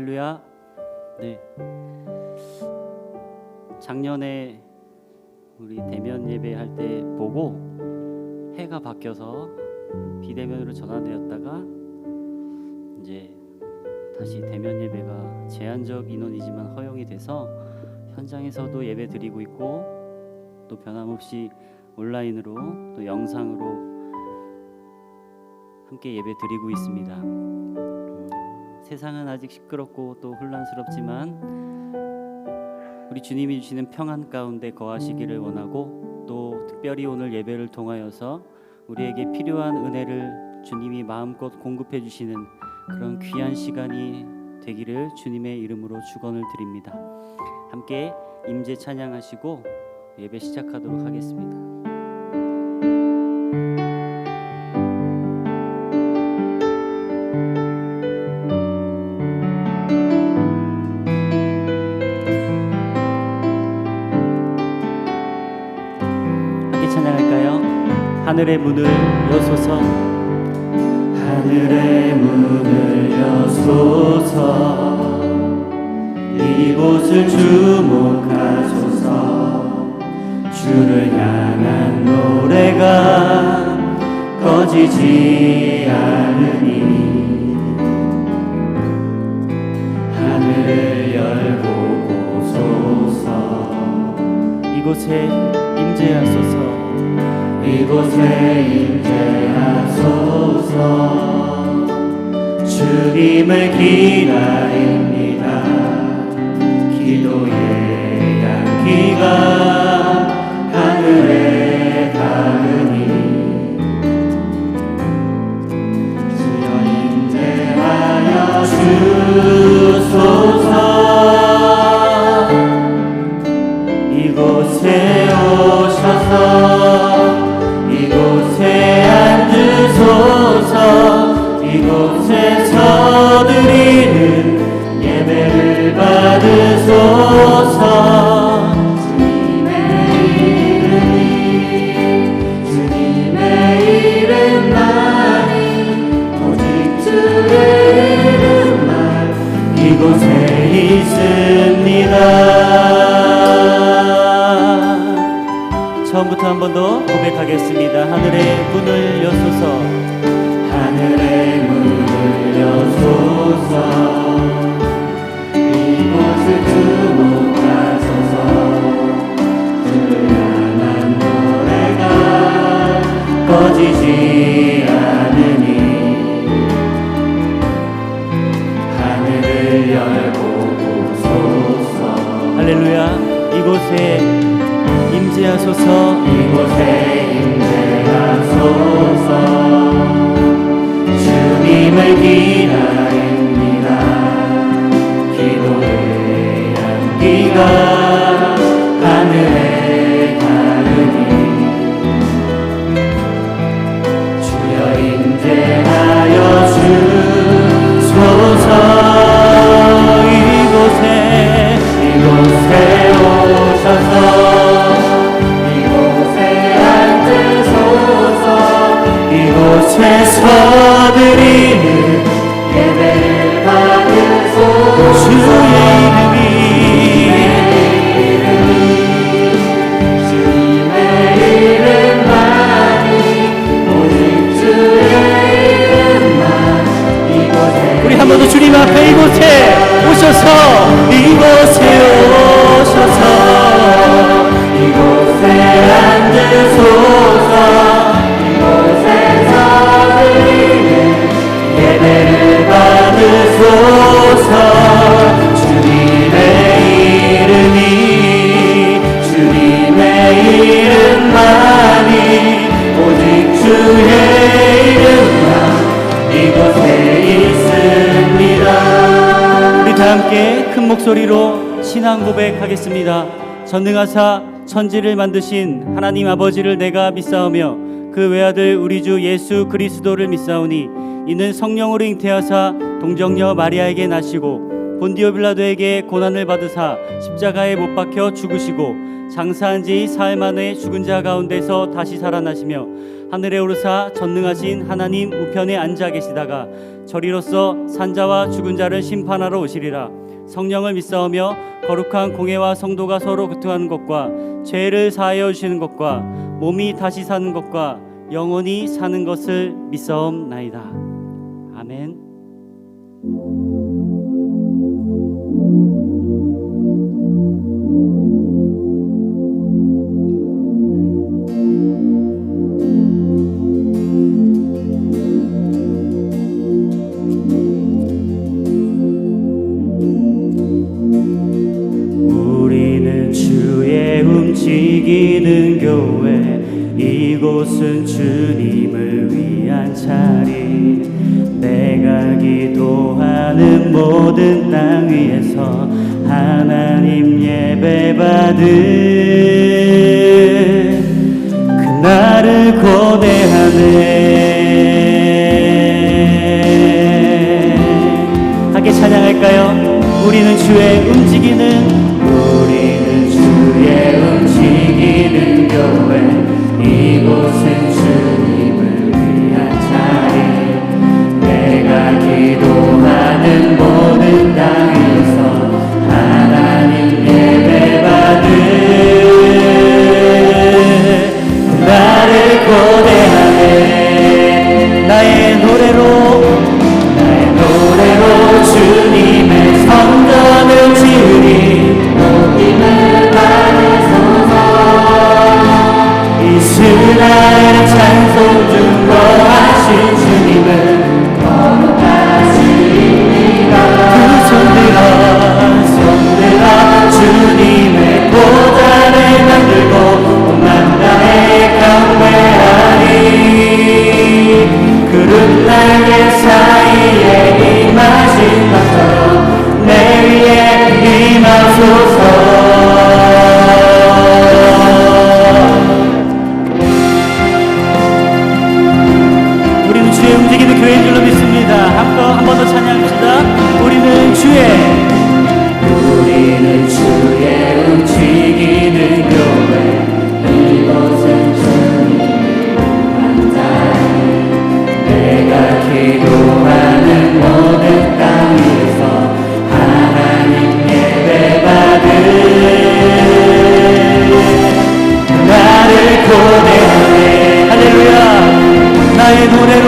할렐루야. 네. 작년에 우리 대면 예배할 때 보고 해가 바뀌어서 비대면으로 전환되었다가 이제 다시 대면 예배가 제한적 인원이지만 허용이 돼서 현장에서도 예배 드리고 있고 또 변함없이 온라인으로 또 영상으로 함께 예배 드리고 있습니다. 세상은 아직 시끄럽고 또 혼란스럽지만 우리 주님이 주시는 평안 가운데 거하시기를 원하고 또 특별히 오늘 예배를 통하여서 우리에게 필요한 은혜를 주님이 마음껏 공급해 주시는 그런 귀한 시간이 되기를 주님의 이름으로 축원을 드립니다. 함께 임재 찬양하시고 예배 시작하도록 하겠습니다. 하늘의 문을 여소서, 하늘의 문을 여소서, 이곳을 주목하소서. 주를 향한 노래가 꺼지지 않으니 하늘을 열고 보소서. 이곳에 임재하소서, 이곳에 임재하소서. 주님을 기다립니다. 기도의 향기가 하늘에 닿으니 주여 임재하여 주소서. 이곳에 오셔서 이곳에 앉으소서. 이곳에서 드리는 예배를 받으소서. 주님의 이름만이 오직 주의 이름만 이곳에 있습니다. 처음부터 한 번 더 고백하겠습니다. 하늘의 문을 여소서, 하늘의 문을 여소서. 이곳을 주목하소서. 주를 향한 노래가 꺼지지 않으니 하늘을 열고 보소서. 할렐루야. 이곳에 임재하소서, 이곳에 임재하소서. 주님을 기다립니다. 기도의 향기가 하늘에 닿으니 주여 임재하여 주소서. 이곳에 오셔서 이곳에서 드리는 예배를 받으소서. 주의 이름이 주님의 이름만이 오직 주의 이름만 이곳에 우리 한 번 더 주님 앞에 이곳에 오셔서, 이곳에 오셔서 이곳에 앉으소서. 예배를 받으소서. 주님의 이름만이 오직 주의 이름만 이곳에 있습니다. 우리 다 함께 큰 목소리로 신앙 고백하겠습니다. 전능하사 천지를 만드신 하나님 아버지를 내가 믿사오며 그 외아들 우리 주 예수 그리스도를 믿사오니 이는 성령으로 잉태하사 동정녀 마리아에게 나시고 본디오 빌라도에게 고난을 받으사 십자가에 못 박혀 죽으시고 장사한 지 사흘 만에 죽은 자 가운데서 다시 살아나시며 하늘에 오르사 전능하신 하나님 우편에 앉아 계시다가 저리로서 산자와 죽은 자를 심판하러 오시리라. 성령을 믿사오며 거룩한 공회와 성도가 서로 교통하는 것과 죄를 사하여 주시는 것과 몸이 다시 사는 것과 영원히 사는 것을 믿사옵나이다. 아멘. 움직이는 교회, 이곳은 주님을 위한 자리. 내가 기도하는 모든 땅 위에서 하나님 예배받은 그날을 고대하네. 함께 찬양할까요? 우리는 주의 움직이는 교회, 이곳은 주님을 위한 자리. 내가 기도하는 모든 땅에서 하나님 예배받은 나를 고대하네. 나의 노래로 주님의 성전을 지으리. 높임을 이스라엘의 찬송 중 거하신 주님을 거룩하시리라. 두 손들어 주님의 보좌를 만들고 온 만나에 경배하리. 구름 날개 사이에 임하신 것처럼 내 위에 임하소서. 움직이는 교회인 줄로 믿습니다. 한 번 더 찬양합시다. 우리는 주의 움직이는 교회, 이곳은 주님의 자리. 내가 기도하는 모든 땅에서 하나님 예배받은 나를 고대하네. 할렐루야. 나의 노래로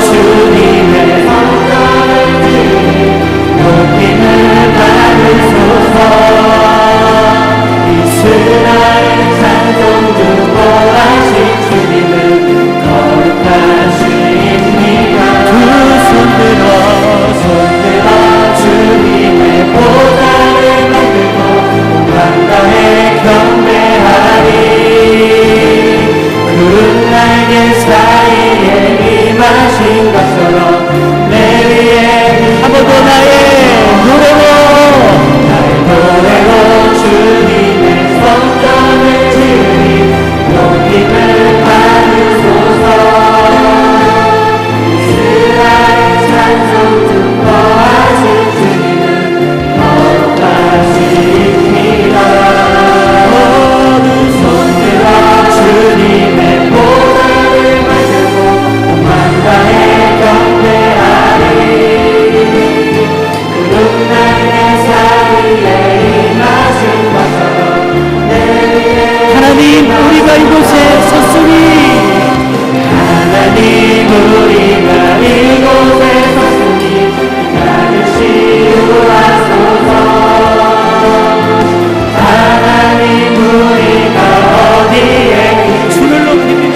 주님의 성전을 지으리. 높임을 받으소서. 이스라엘 찬송 중 거하신 주님은 거룩하십니다. 두 손들어 주님의 보좌를 만들고 만다에 경배하리. 구름 날개 사이에 임하신 것처럼 내 위에 한 번 더 나의 노래로 주님의 성전을 지으리. 높임을 받으소서. 이스라엘 찬송 중 거하신 주님은 거룩하십니다. 두 손들어 주님의 보좌를 만들고 만다에 경배하리. 구름 날개 사이에 임하신 것처럼 내 위에 하나님, 우리가 이곳에 섰으니 하나님, 우리가 이곳에 섰으니 나를 치유하소서. 하나님, 우리가 어디에 주를 높입니다.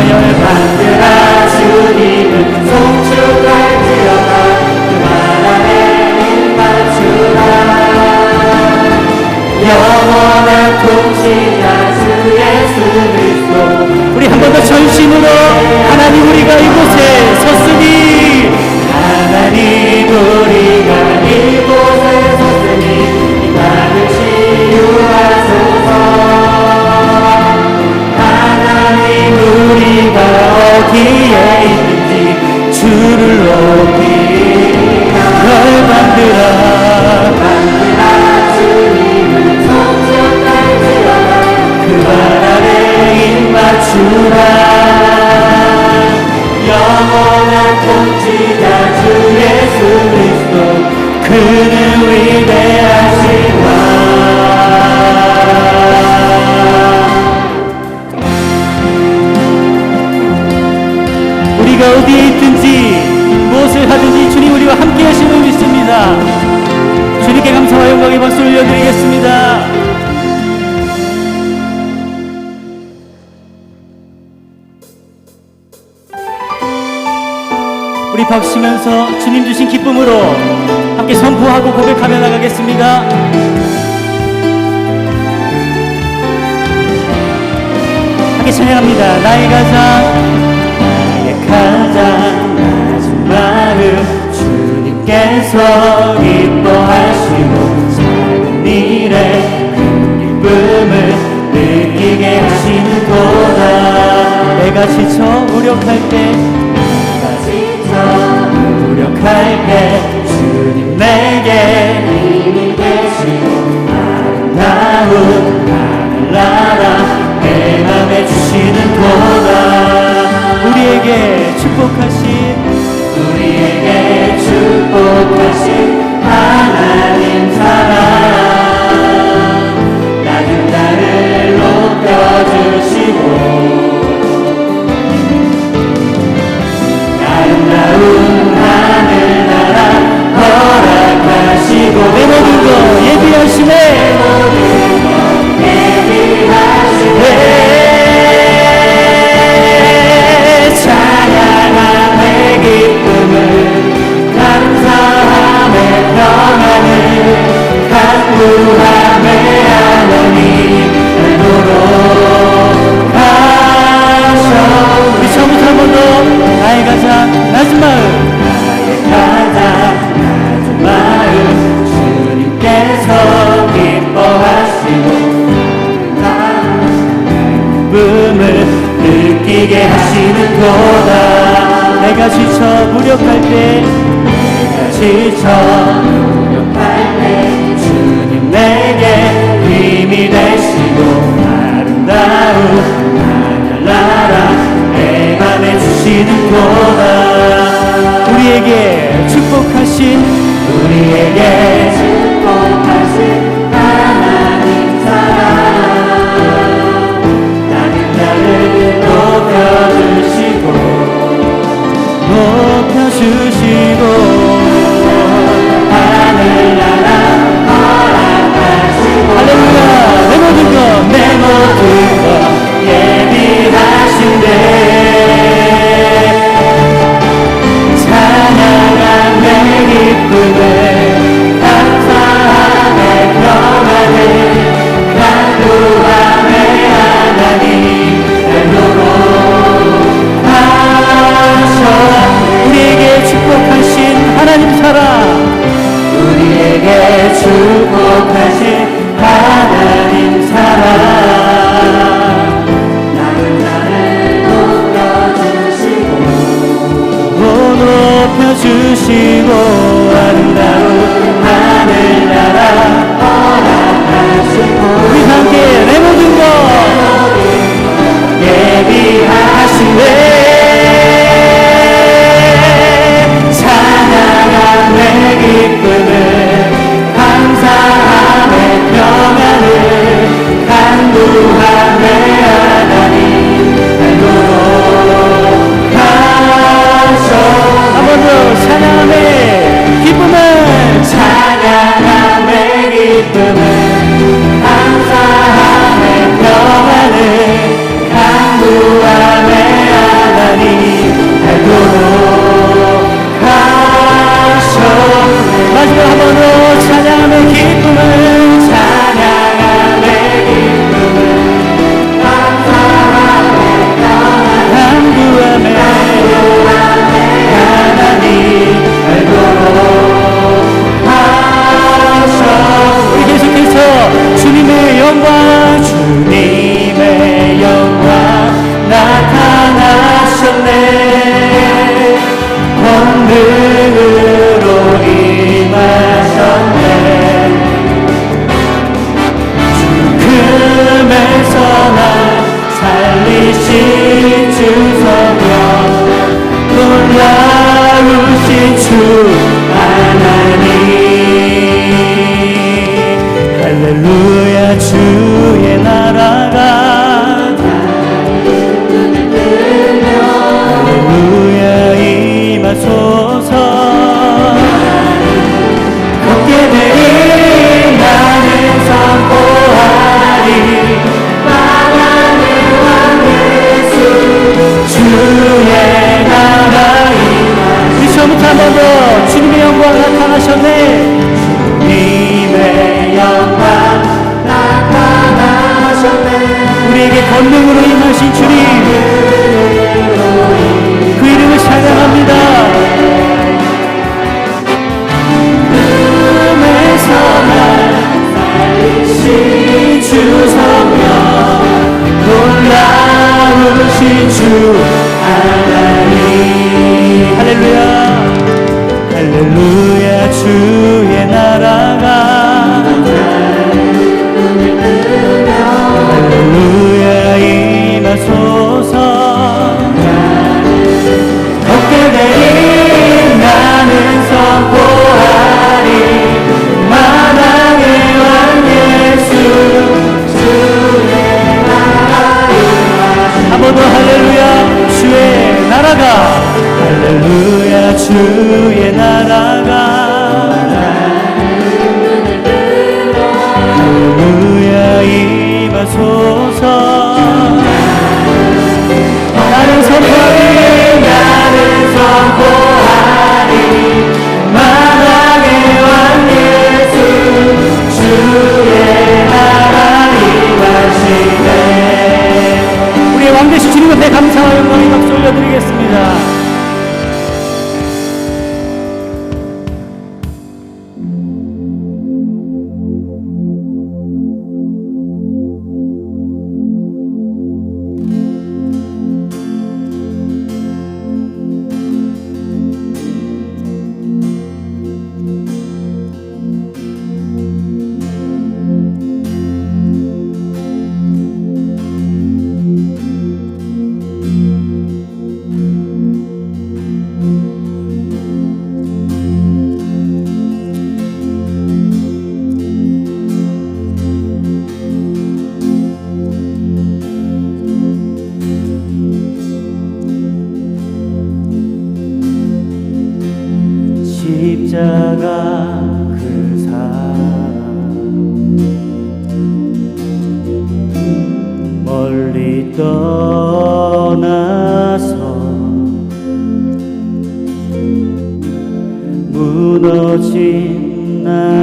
열받들아 주님을 송축할지어다. 그말 안에 입맞추라. 영원한 통치자 주 예수 그리스도. 우리 한 번 더 전심으로 하나님, 우리가 이곳에 섰으니 하나님, 우리가 이곳에 섰으니 나를 치유하소서. 하나님, 우리가 어디에 있는지 주를 높이라. 열받들아 주님을 송축할지어다. 그 발 아래 주는 위대하신 왕. 우리가 어디에 있든지 무엇을 하든지 주님 우리와 함께 하심을 믿습니다. 주님께 감사와 영광의 박수 올려드리겠습니다. 우리 박수면서 주님 주신 기쁨으로 함께 선포하고 고백하며 나가겠습니다. 함께 찬양합니다. 나의 가장 낮은 마음 주님께서 기뻐하시고 작은 일에 큰 기쁨을 느끼게 하시는도다. 내가 지쳐 무력할 때 주님 내게 힘이 되시고 아름다운 하늘나라 내 맘에 주시는 도다. 우리에게 축복하신 하나님 사랑 낮은 나를 높여주시고 아름다운 하늘나라 허락하시고 내 모든 것 예비하시네. 찬양함의 기쁨을 감사함의 평안을 간구함의 하나님 알도록 하셔. 우리 처음부터 한 번 더. 나의 가장 낮은 마음 주님께서 기뻐하시고 기쁨을 느끼게 하시는 도다. 내가 지쳐 무력할 때 주님 내게 힘이 되시고 아름다운 하늘나라 내 맘에 주시는 도다. 우리에게 축복하신 하나님 사랑 낮은 나를 높여주시고 하늘나라 허락하시고 할렐루야. 내 모든 것 예비하신대. 찬양함의 기쁨을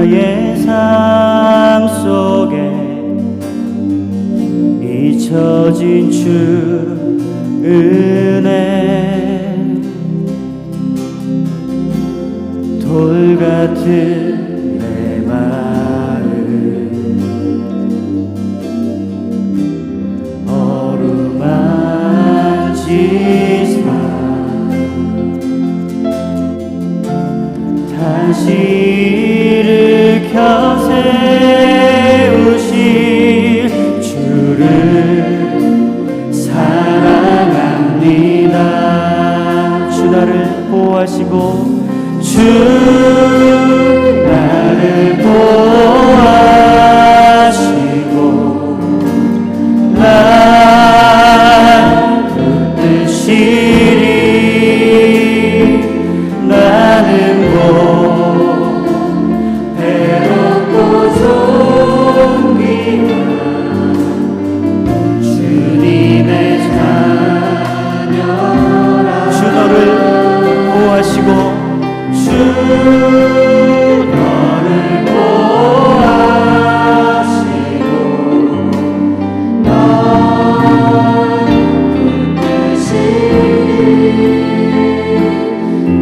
나의 삶 속에 잊혀진 주 은혜 돌 같은 내 마음 어루만지사 다시 일으켜 세우실 주를 사랑합니다. 주 나를 보호하시고 주 나를 보호하시고 날 붙드시리. 나는 곧 배롭고 존귀한 주님의 자녀라. 주 너를 보호하시고 주 너를 보호하시고 널 붙드시리.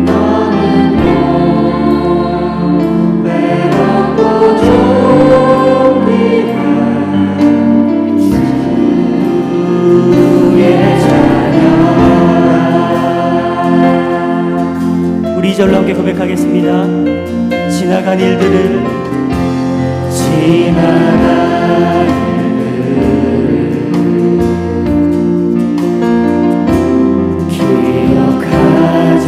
너는 곧 외롭고 존귀한 주의 자녀라. 우리 이절로 함께 고백하겠습니다. 지나간 일들을 기억하지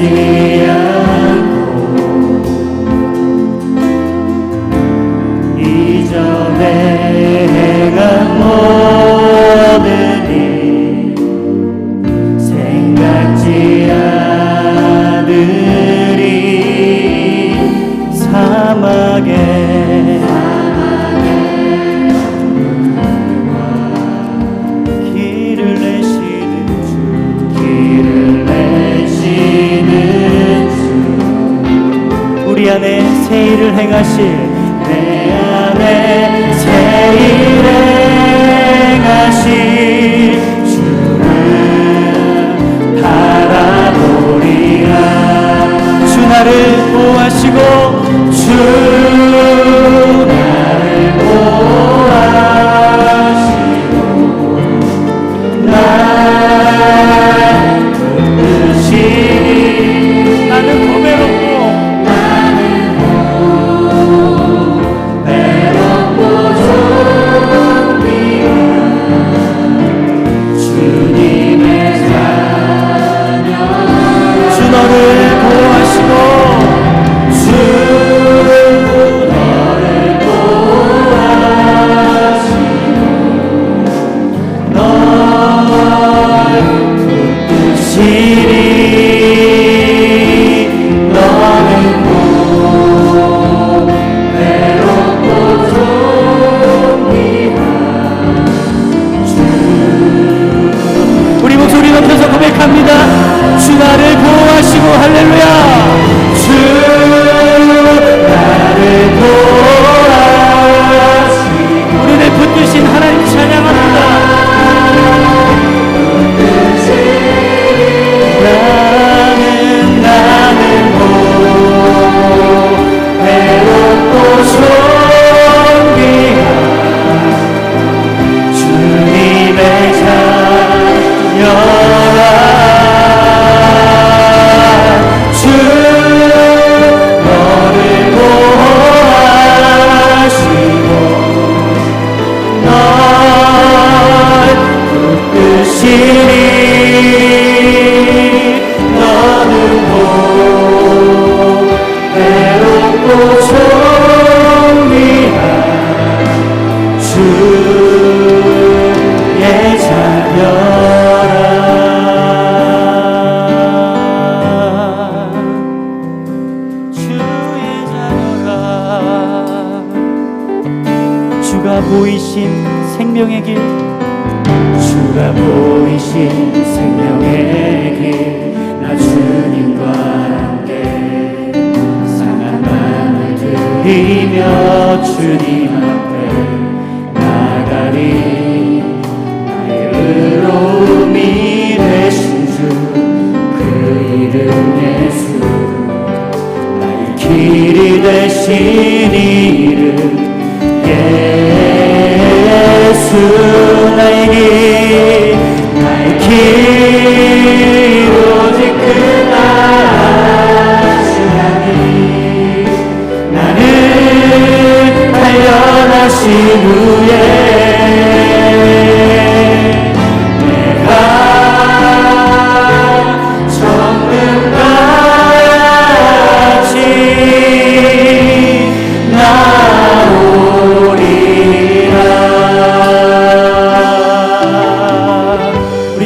않고 이전에 행한 모든 일 생각지 않으리. 사막에 길을 내시는 주 길을 내시는 주 우리 안에 새 일을 행하실 내 안에 새 일을 행하실 주를 바라보리라. 주 나를 보호하시고 주 나를 보호하시고 날 붙드시리. 나는 고배롭고 주님의 자녀 주 너를 보호하시고 주 너를 보호하시고 널 붙드시리. 너는 곧 외롭고 존귀한 주 우리 목소리 높여서 고백합니다. 주 나를 보호하시고 할렐루야. 주 나를 보호하시고 우리를 붙드신 하나님 찬양합니다. 나는 곧 외롭고 존귀한 주님의 자녀라. 주 너를 보호하시고 널 붙드시리. 너는 곧 외롭고 존귀한 주의 자녀라. 주의 자녀라. 주가 보이신 생명의 길 주가 보이신 생명의 길 나 주님과 함께 상한 마음을 드리며 주님 앞에 나가리. 나의 의로움이 되신 주 그 이름 예수, 나의 길이 되신 이름 예수. 나의 길 오직 그가 하시나니. 나는 단련하신 후에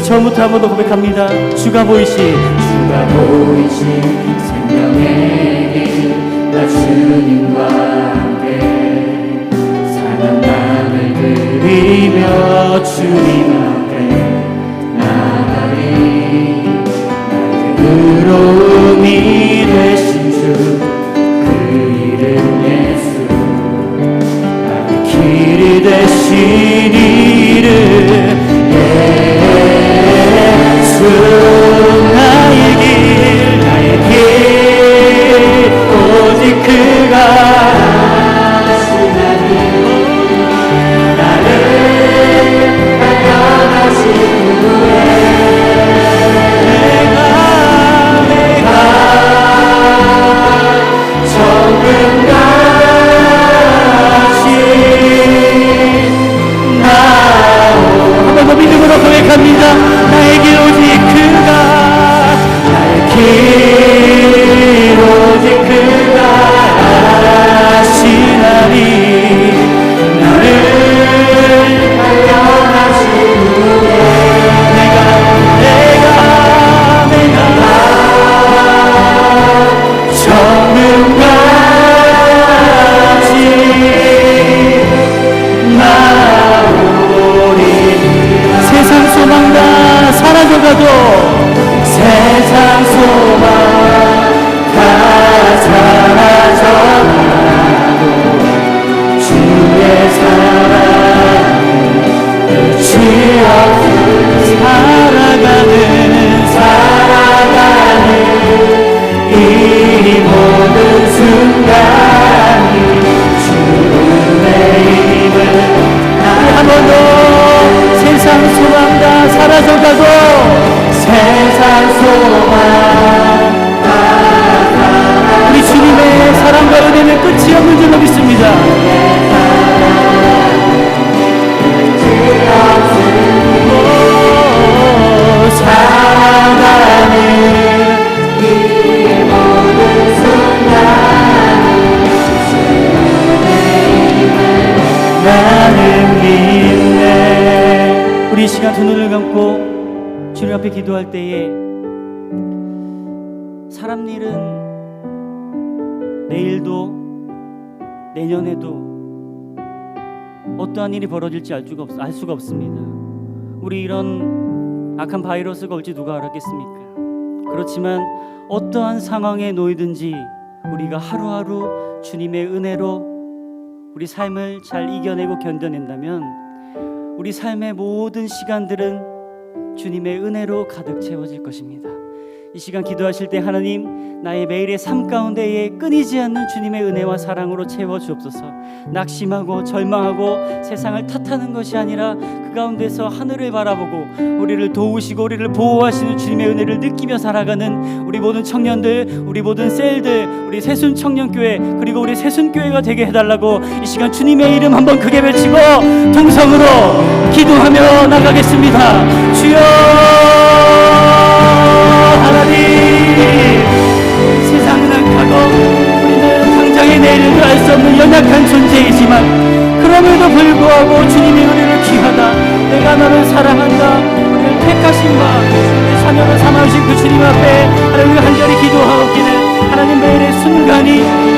처음부터 한 번 더 고백합니다. 주가 보이신 생명의 길, 나 주님과 함께 사는 밤을 드리며 주님 앞에 나가리. 나의 의로움이 되신 주 그 이름 예수, 나의 길이 되신 이름 나의 길 오직 그가 하시나니. 나를 발견하신 후에 내가 정금같이 한 번 더 믿음으로 고백합니다. 나의 길 오직 나의 길 오직 그가 하시나니. 나를 발견하신 후에 내가 정금같이 나오리. 세상 소망 다 사라져가도 세상 소망 다 사라져가도 주의 사랑은 끝이 없음. 살아가는 이 모든 순간이 주의 힘을. 한 번 더 세상 소망 다 사라져가도 세상 소망 우리 주님의 사랑과 은혜는 끝이 없는 줄로 믿습니다. 살아가는 이 모든 순간이 나는 믿네. 우리 이 시간 두 눈을 감고 주님 앞에 기도할 때에 사람 일은 내일도 내년에도 어떠한 일이 벌어질지 알 수가 없습니다. 우리 이런 악한 바이러스가 올지 누가 알았겠습니까? 그렇지만 어떠한 상황에 놓이든지 우리가 하루하루 주님의 은혜로 우리 삶을 잘 이겨내고 견뎌낸다면 우리 삶의 모든 시간들은 주님의 은혜로 가득 채워질 것입니다. 이 시간 기도하실 때 하나님, 나의 매일의 삶 가운데에 끊이지 않는 주님의 은혜와 사랑으로 채워주옵소서. 낙심하고 절망하고 세상을 탓하는 것이 아니라 그 가운데서 하늘을 바라보고 우리를 도우시고 우리를 보호하시는 주님의 은혜를 느끼며 살아가는 우리 모든 청년들, 우리 모든 셀들, 우리 새순 청년교회, 그리고 우리 새순교회가 되게 해달라고 이 시간 주님의 이름 한번 크게 외치고 통성으로 기도하며 나가겠습니다. 주여 하나님, 세상은 악하고 우리는 당장의 내일을 알 수 없는 연약한 존재이지만 그럼에도 불구하고 주님의 은혜를 귀하다, 내가 너를 사랑한다, 우리를 택하신 바 내 자녀를 삼아주신 그 주님 앞에 하나님 간절히 기도하옵기를 하나님 매일의 순간이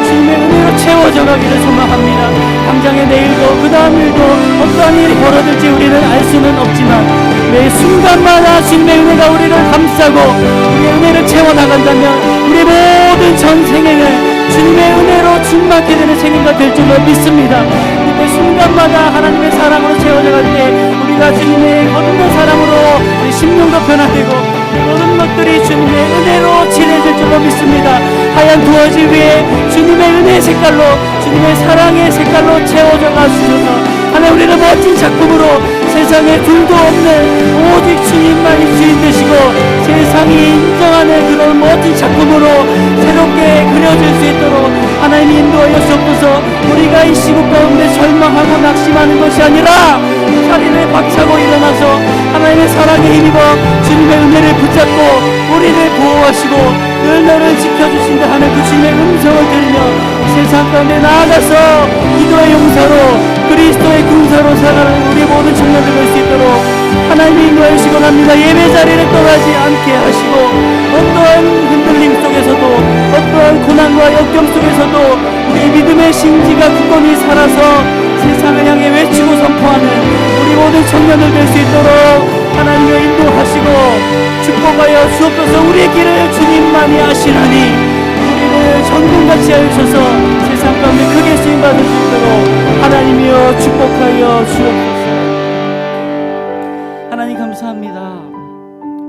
주님의 은혜로 채워져 가기를 소망합니다. 당장의 내일도 그 다음 일도 어떠한 일이 벌어질지 우리는 알 수는 없지만 매 순간마다 주님의 은혜가 우리를 감싸고 우리의 은혜를 채워나간다면 우리 모든 전생에는 주님의 은혜로 충만케 되는 생애가 될 줄로 믿습니다. 그 순간마다 하나님의 사랑으로 채워져 갈 때 우리가 주님의 거듭난 사랑으로 우리 심령도 변화되고 모든 것들이 주님의 은혜로 칠해질 줄로 믿습니다. 하얀 두어지 위에 주님의 은혜의 색깔로 주님의 사랑의 색깔로 채워져 가시소서. 하나님 우리를 멋진 작품으로 세상에 둘도 없는 오직 주님만이 주인 되시고 세상이 인정하는 그런 멋진 작품으로 새롭게 그려질 수 있도록 하나님이 인도하여 주옵소서. 우리가 이 시국 가운데 절망하고 낙심하는 것이 아니라 자리를 박차고 일어나서 하나님의 사랑에 힘입어 주님의 은혜를 붙잡고 우리를 보호하시고 늘 너를 지켜주신다 하는 그 주님의 음성을 들으며 세상 가운데 나아가서 기도의 용사로 그리스도의 군사로 살아가는 우리 모든 청년들 될 수 있도록 하나님이 인도하여 주시고 합니다. 예배 자리를 떠나지 않게 하시고 어떠한 흔들림 속에서도 어떠한 고난과 역경 속에서도 우리 믿음의 심지가 굳건히 살아서 세상을 향해 외치고 선포하는 우리 모든 청년들 될 수 있도록 하나님을 인도하시고 축복하여 주옵소서. 우리의 길을 주님만이 아시나니 우리를 전군같이 하여 주셔서 세상 가운데 크게 쓰임받을 수 있도록 하나님이여 축복하여 주옵소서. 하나님 감사합니다.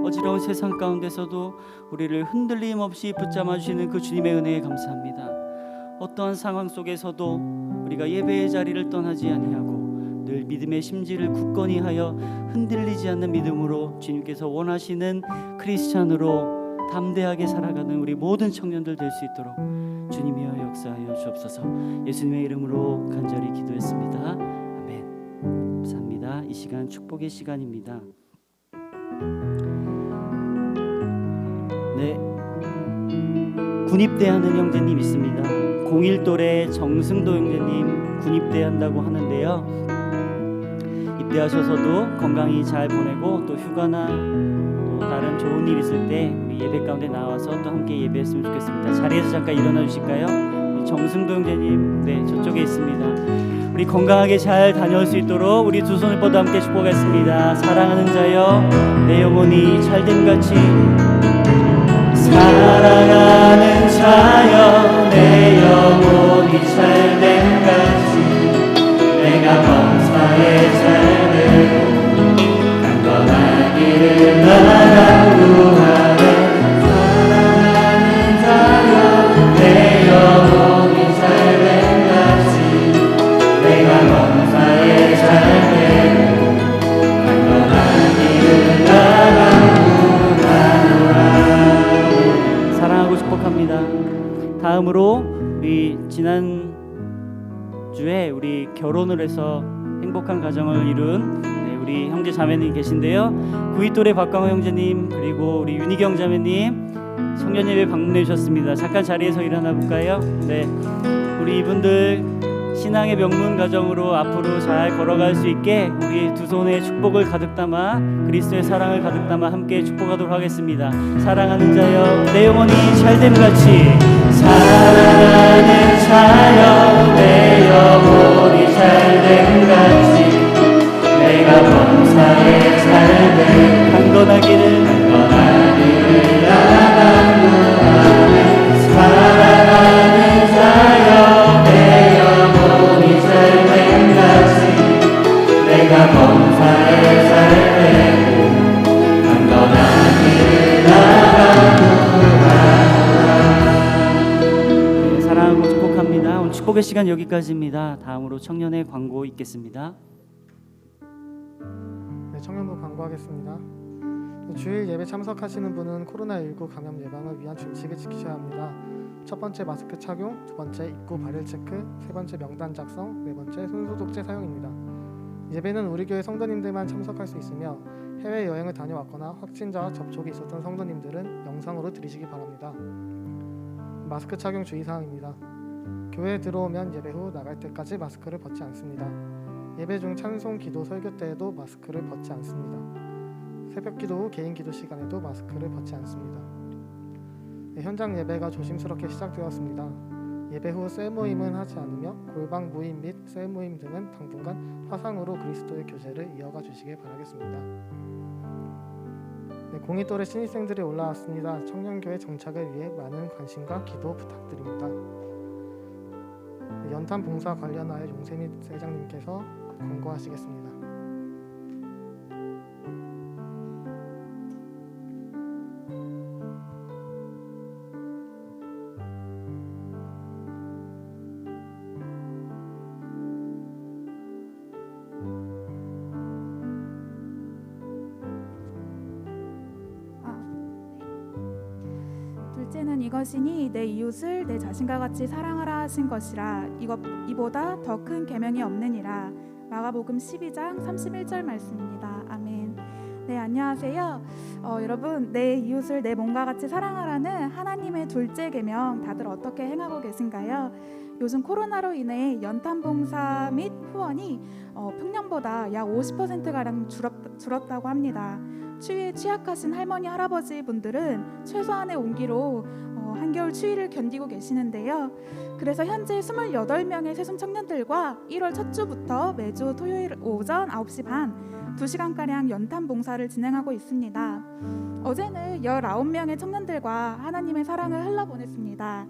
어지러운 세상 가운데서도 우리를 흔들림 없이 붙잡아 주시는 그 주님의 은혜에 감사합니다. 어떠한 상황 속에서도 우리가 예배의 자리를 떠나지 아니하고 늘 믿음의 심지를 굳건히 하여 흔들리지 않는 믿음으로 주님께서 원하시는 크리스찬으로 담대하게 살아가는 우리 모든 청년들 될 수 있도록 주님이여 역사하여 주옵소서. 예수님의 이름으로 간절히 기도했습니다. 아멘. 감사합니다. 이 시간 축복의 시간입니다. 네, 군입대하는 형제님 있습니다. 01돌의 정승도 형제님 군입대한다고 하는데요. 입대하셔서도 건강히 잘 보내고 또 휴가나 또 다른 좋은 일 있을 때 우리 예배 가운데 나와서 또 함께 예배했으면 좋겠습니다. 자리에서 잠깐 일어나 주실까요? 우리 정승도 형제님, 네, 저쪽에 있습니다. 우리 건강하게 잘 다녀올 수 있도록 우리 두 손을 뻗어 함께 축복하겠습니다. 사랑하는 자여 내 영혼이 잘됨같이 사랑하는 자여 내 영혼이 잘됨같이 내가 범사에 잘되고 강건하기를 나가 구하네. 사랑하는 자여 내 영혼이 잘됨같이 내가 범사에 잘되고 강건하기를 나가 사랑하고 축복합니다. 다음으로 우리 지난 주에 우리 결혼을 해서 행복한 가정을 이룬 우리 형제 자매님 계신데요. 구이돌의 박광호 형제님 그리고 우리 윤희경 자매님 청년 예배 방문해 주셨습니다. 잠깐 자리에서 일어나 볼까요? 네, 우리 이분들 신앙의 명문 가정으로 앞으로 잘 걸어갈 수 있게 우리 두 손에 축복을 가득 담아 그리스도의 사랑을 가득 담아 함께 축복하도록 하겠습니다. 사랑하는 자여 내 영혼이 잘됨같이 사랑하는 자여 내 영혼이 잘됨같이 내가 범사에 잘되고 강건하기를 나가 구하네. 사랑하는 자여 내 영혼이 잘됨같이 내가 범사에 잘되고 강건하기를 나가 구하네. 사랑하고 축복합니다. 오늘 축복의 시간 여기까지입니다. 다음으로 청년의 광고 있겠습니다. 청년부 광고하겠습니다. 주일 예배 참석하시는 분은 코로나19 감염 예방을 위한 준칙을 지키셔야 합니다. 첫 번째 마스크 착용, 두 번째 입구 발열 체크, 세 번째 명단 작성, 네 번째 손소독제 사용입니다. 예배는 우리 교회 성도님들만 참석할 수 있으며 해외 여행을 다녀왔거나 확진자와 접촉이 있었던 성도님들은 영상으로 들으시기 바랍니다. 마스크 착용 주의사항입니다. 교회에 들어오면 예배 후 나갈 때까지 마스크를 벗지 않습니다. 예배 중 찬송, 기도, 설교 때에도 마스크를 벗지 않습니다. 새벽 기도 후 개인 기도 시간에도 마스크를 벗지 않습니다. 현장 예배가 조심스럽게 시작되었습니다. 예배 후 셀 모임은 하지 않으며 골방 모임 및 셀 모임 등은 당분간 화상으로 그리스도의 교제를 이어가 주시길 바라겠습니다. 02돌의 신입생들이 올라왔습니다. 청년교회 정착을 위해 많은 관심과 기도 부탁드립니다. 연탄 봉사 관련하여 용세미 셀장님께서 권고하시겠습니다. 둘째는 이것이니 내 이웃을 내 자신과 같이 사랑하라 하신 것이라. 이보다 더 큰 계명이 없느니라. 마가복음 12장 31절 말씀입니다. 아멘. 네, 안녕하세요. 여러분, 내 이웃을 내 몸과 같이 사랑하라는 하나님의 둘째 계명 다들 어떻게 행하고 계신가요? 요즘 코로나로 인해 연탄 봉사 및 후원이 평년보다 약 50%가량 줄었다고 합니다. 추위에 취약하신 할머니 할아버지 분들은 최소한의 온기로 한겨울 추위를 견디고 계시는데요. 그래서 현재 28명의 새순 청년들과 1월 첫 주부터 매주 토요일 오전 9시 반 2시간가량 연탄 봉사를 진행하고 있습니다. 어제는 19명의 청년들과 하나님의 사랑을 흘러보냈습니다.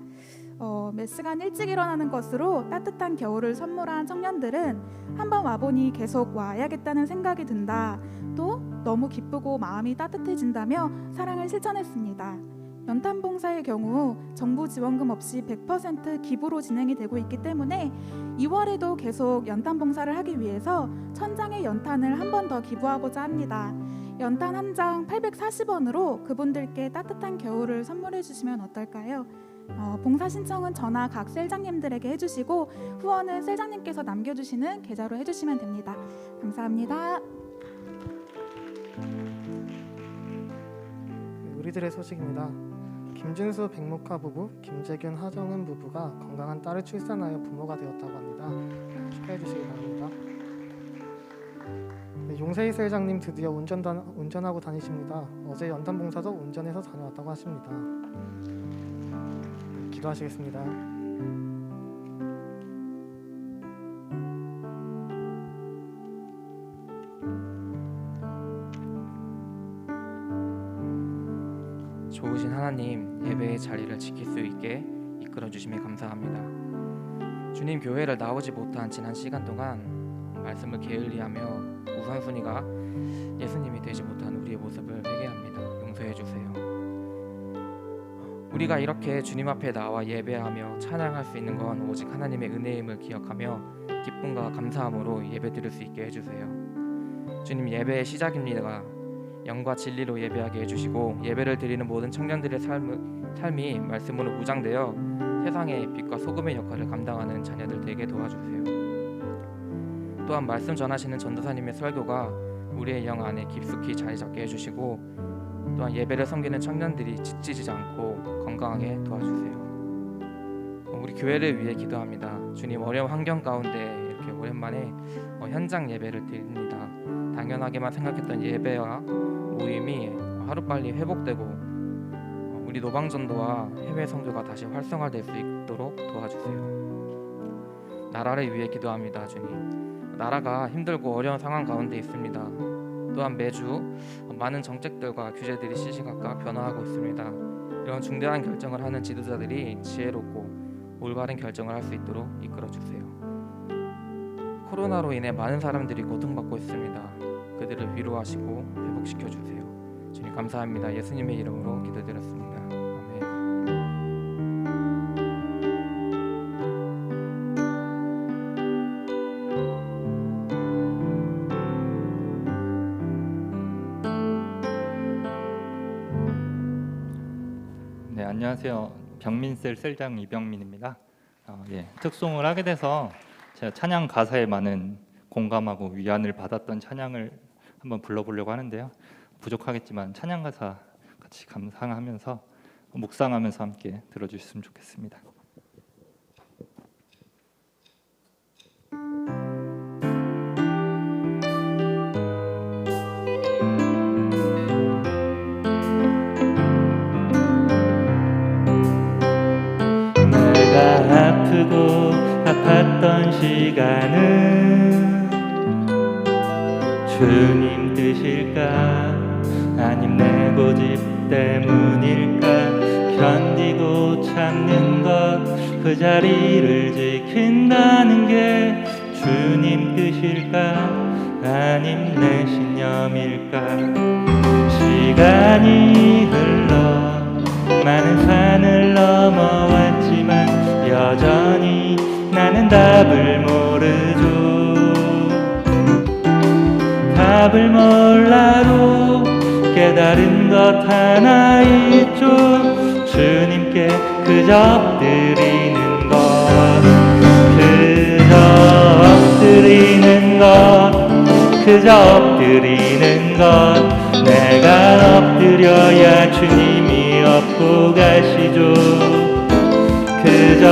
몇 시간 일찍 일어나는 것으로 따뜻한 겨울을 선물한 청년들은 한번 와보니 계속 와야겠다는 생각이 든다. 또 너무 기쁘고 마음이 따뜻해진다며 사랑을 실천했습니다. 연탄 봉사의 경우 정부 지원금 없이 100% 기부로 진행이 되고 있기 때문에 2월에도 계속 연탄 봉사를 하기 위해서 1000장의 연탄을 한 번 더 기부하고자 합니다. 연탄 한 장 840원으로 그분들께 따뜻한 겨울을 선물해 주시면 어떨까요? 봉사 신청은 전화 각 셀장님들에게 해주시고 후원은 셀장님께서 남겨주시는 계좌로 해주시면 됩니다. 감사합니다. 우리들의 소식입니다. 김진수 백목화 부부, 김재균 하정은 부부가 건강한 딸을 출산하여 부모가 되었다고 합니다. 축하해 주시기 바랍니다. 네, 용세희 셀장님 드디어 운전하고 다니십니다. 어제 연탄 봉사도 운전해서 다녀왔다고 하십니다. 네, 기도하시겠습니다. 좋으신 하나님, 예배의 자리를 지킬 수 있게 이끌어 주심에 감사합니다. 주님, 교회를 나오지 못한 지난 시간 동안 말씀을 게을리하며 우선순위가 예수님이 되지 못한 우리의 모습을 회개합니다. 용서해 주세요. 우리가 이렇게 주님 앞에 나와 예배하며 찬양할 수 있는 건 오직 하나님의 은혜임을 기억하며 기쁨과 감사함으로 예배드릴 수 있게 해주세요. 주님, 예배의 시작입니다. 영과 진리로 예배하게 해주시고 예배를 드리는 모든 청년들의 삶이 말씀으로 무장되어 세상의 빛과 소금의 역할을 감당하는 자녀들 되게 도와주세요. 또한 말씀 전하시는 전도사님의 설교가 우리의 영 안에 깊숙이 자리 잡게 해주시고 또한 예배를 섬기는 청년들이 지치지 않고 건강하게 도와주세요. 우리 교회를 위해 기도합니다. 주님, 어려운 환경 가운데 이렇게 오랜만에 현장 예배를 드립니다. 당연하게만 생각했던 예배와 모임이 하루빨리 회복되고 우리 노방전도와 해외 선교가 다시 활성화될 수 있도록 도와주세요. 나라를 위해 기도합니다. 주님, 나라가 힘들고 어려운 상황 가운데 있습니다. 또한 매주 많은 정책들과 규제들이 시시각각 변화하고 있습니다. 이런 중대한 결정을 하는 지도자들이 지혜롭고 올바른 결정을 할 수 있도록 이끌어주세요. 코로나로 인해 많은 사람들이 고통받고 있습니다. 그들을 위로하시고 회복시켜주세요. 주님, 감사합니다. 예수님의 이름으로 기도드렸습니다. 아멘. 네, 안녕하세요. 병민셀 셀장 이병민입니다. 특송을 하게 돼서 제가 찬양 가사에 많은 공감하고 위안을 받았던 찬양을 한번 불러보려고 하는데요. 부족하겠지만 찬양 가사 같이 감상하면서 묵상하면서 함께 들어주셨으면 좋겠습니다. 내가 아프고 아팠던 시간은 주님 뜻일까 아님 내 고집 때문일까 견디고 참는 것 그 자리를 지킨다는 게 주님 뜻일까 아님 내 신념일까 시간이 흘러 많은 산을 넘어왔지만 여전히 나는 답을 모르죠 답을 몰라도 깨달은 것 하나 있죠 주님께 그저 엎드리는 것 그저 엎드리는 것 그저 엎드리는 것 내가 엎드려야 주님이 업고 가시죠 그저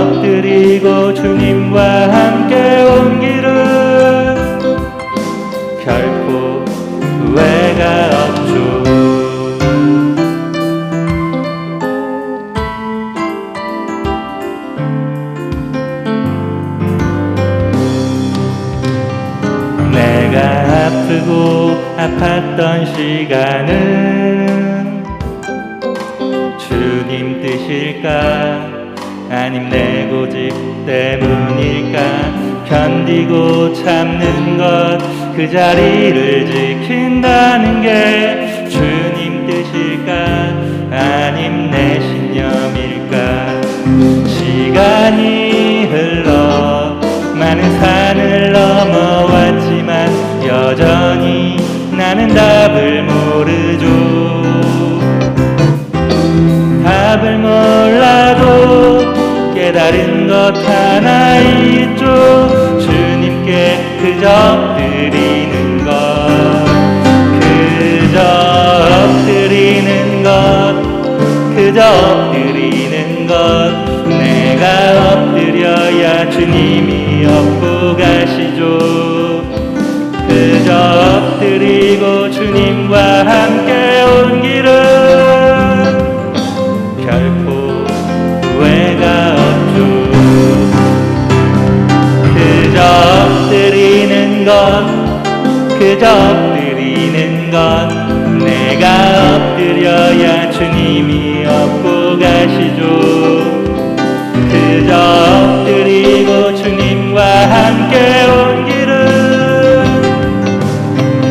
엎드리고 주님과 함께 온 길은 결코 후회가 없죠 내가 아프고 아팠던 시간은 주님 뜻일까 아님 내 고집 때문일까 견디고 참는 것 그 자리를 지킨다는 게 주님 뜻일까 아님 내 신념일까 시간이 흘러 많은 산을 넘어왔지만 여전히 나는 답을 모르죠 답을 몰라도 깨달은 것 하나 있죠 주님께 그저 엎드리는 것 그저 엎드리는 것 그저 엎드리는 것 내가 엎드려야 주님이 업고 가시죠 그저 엎드리고 주님과 함께 온 길은 결코 후회가 없죠 그저 엎드리는 것 그저 엎드리는 것 내가 엎드려야 주님이 업고 가시죠 그저 엎드리고 주님과 함께 온 길은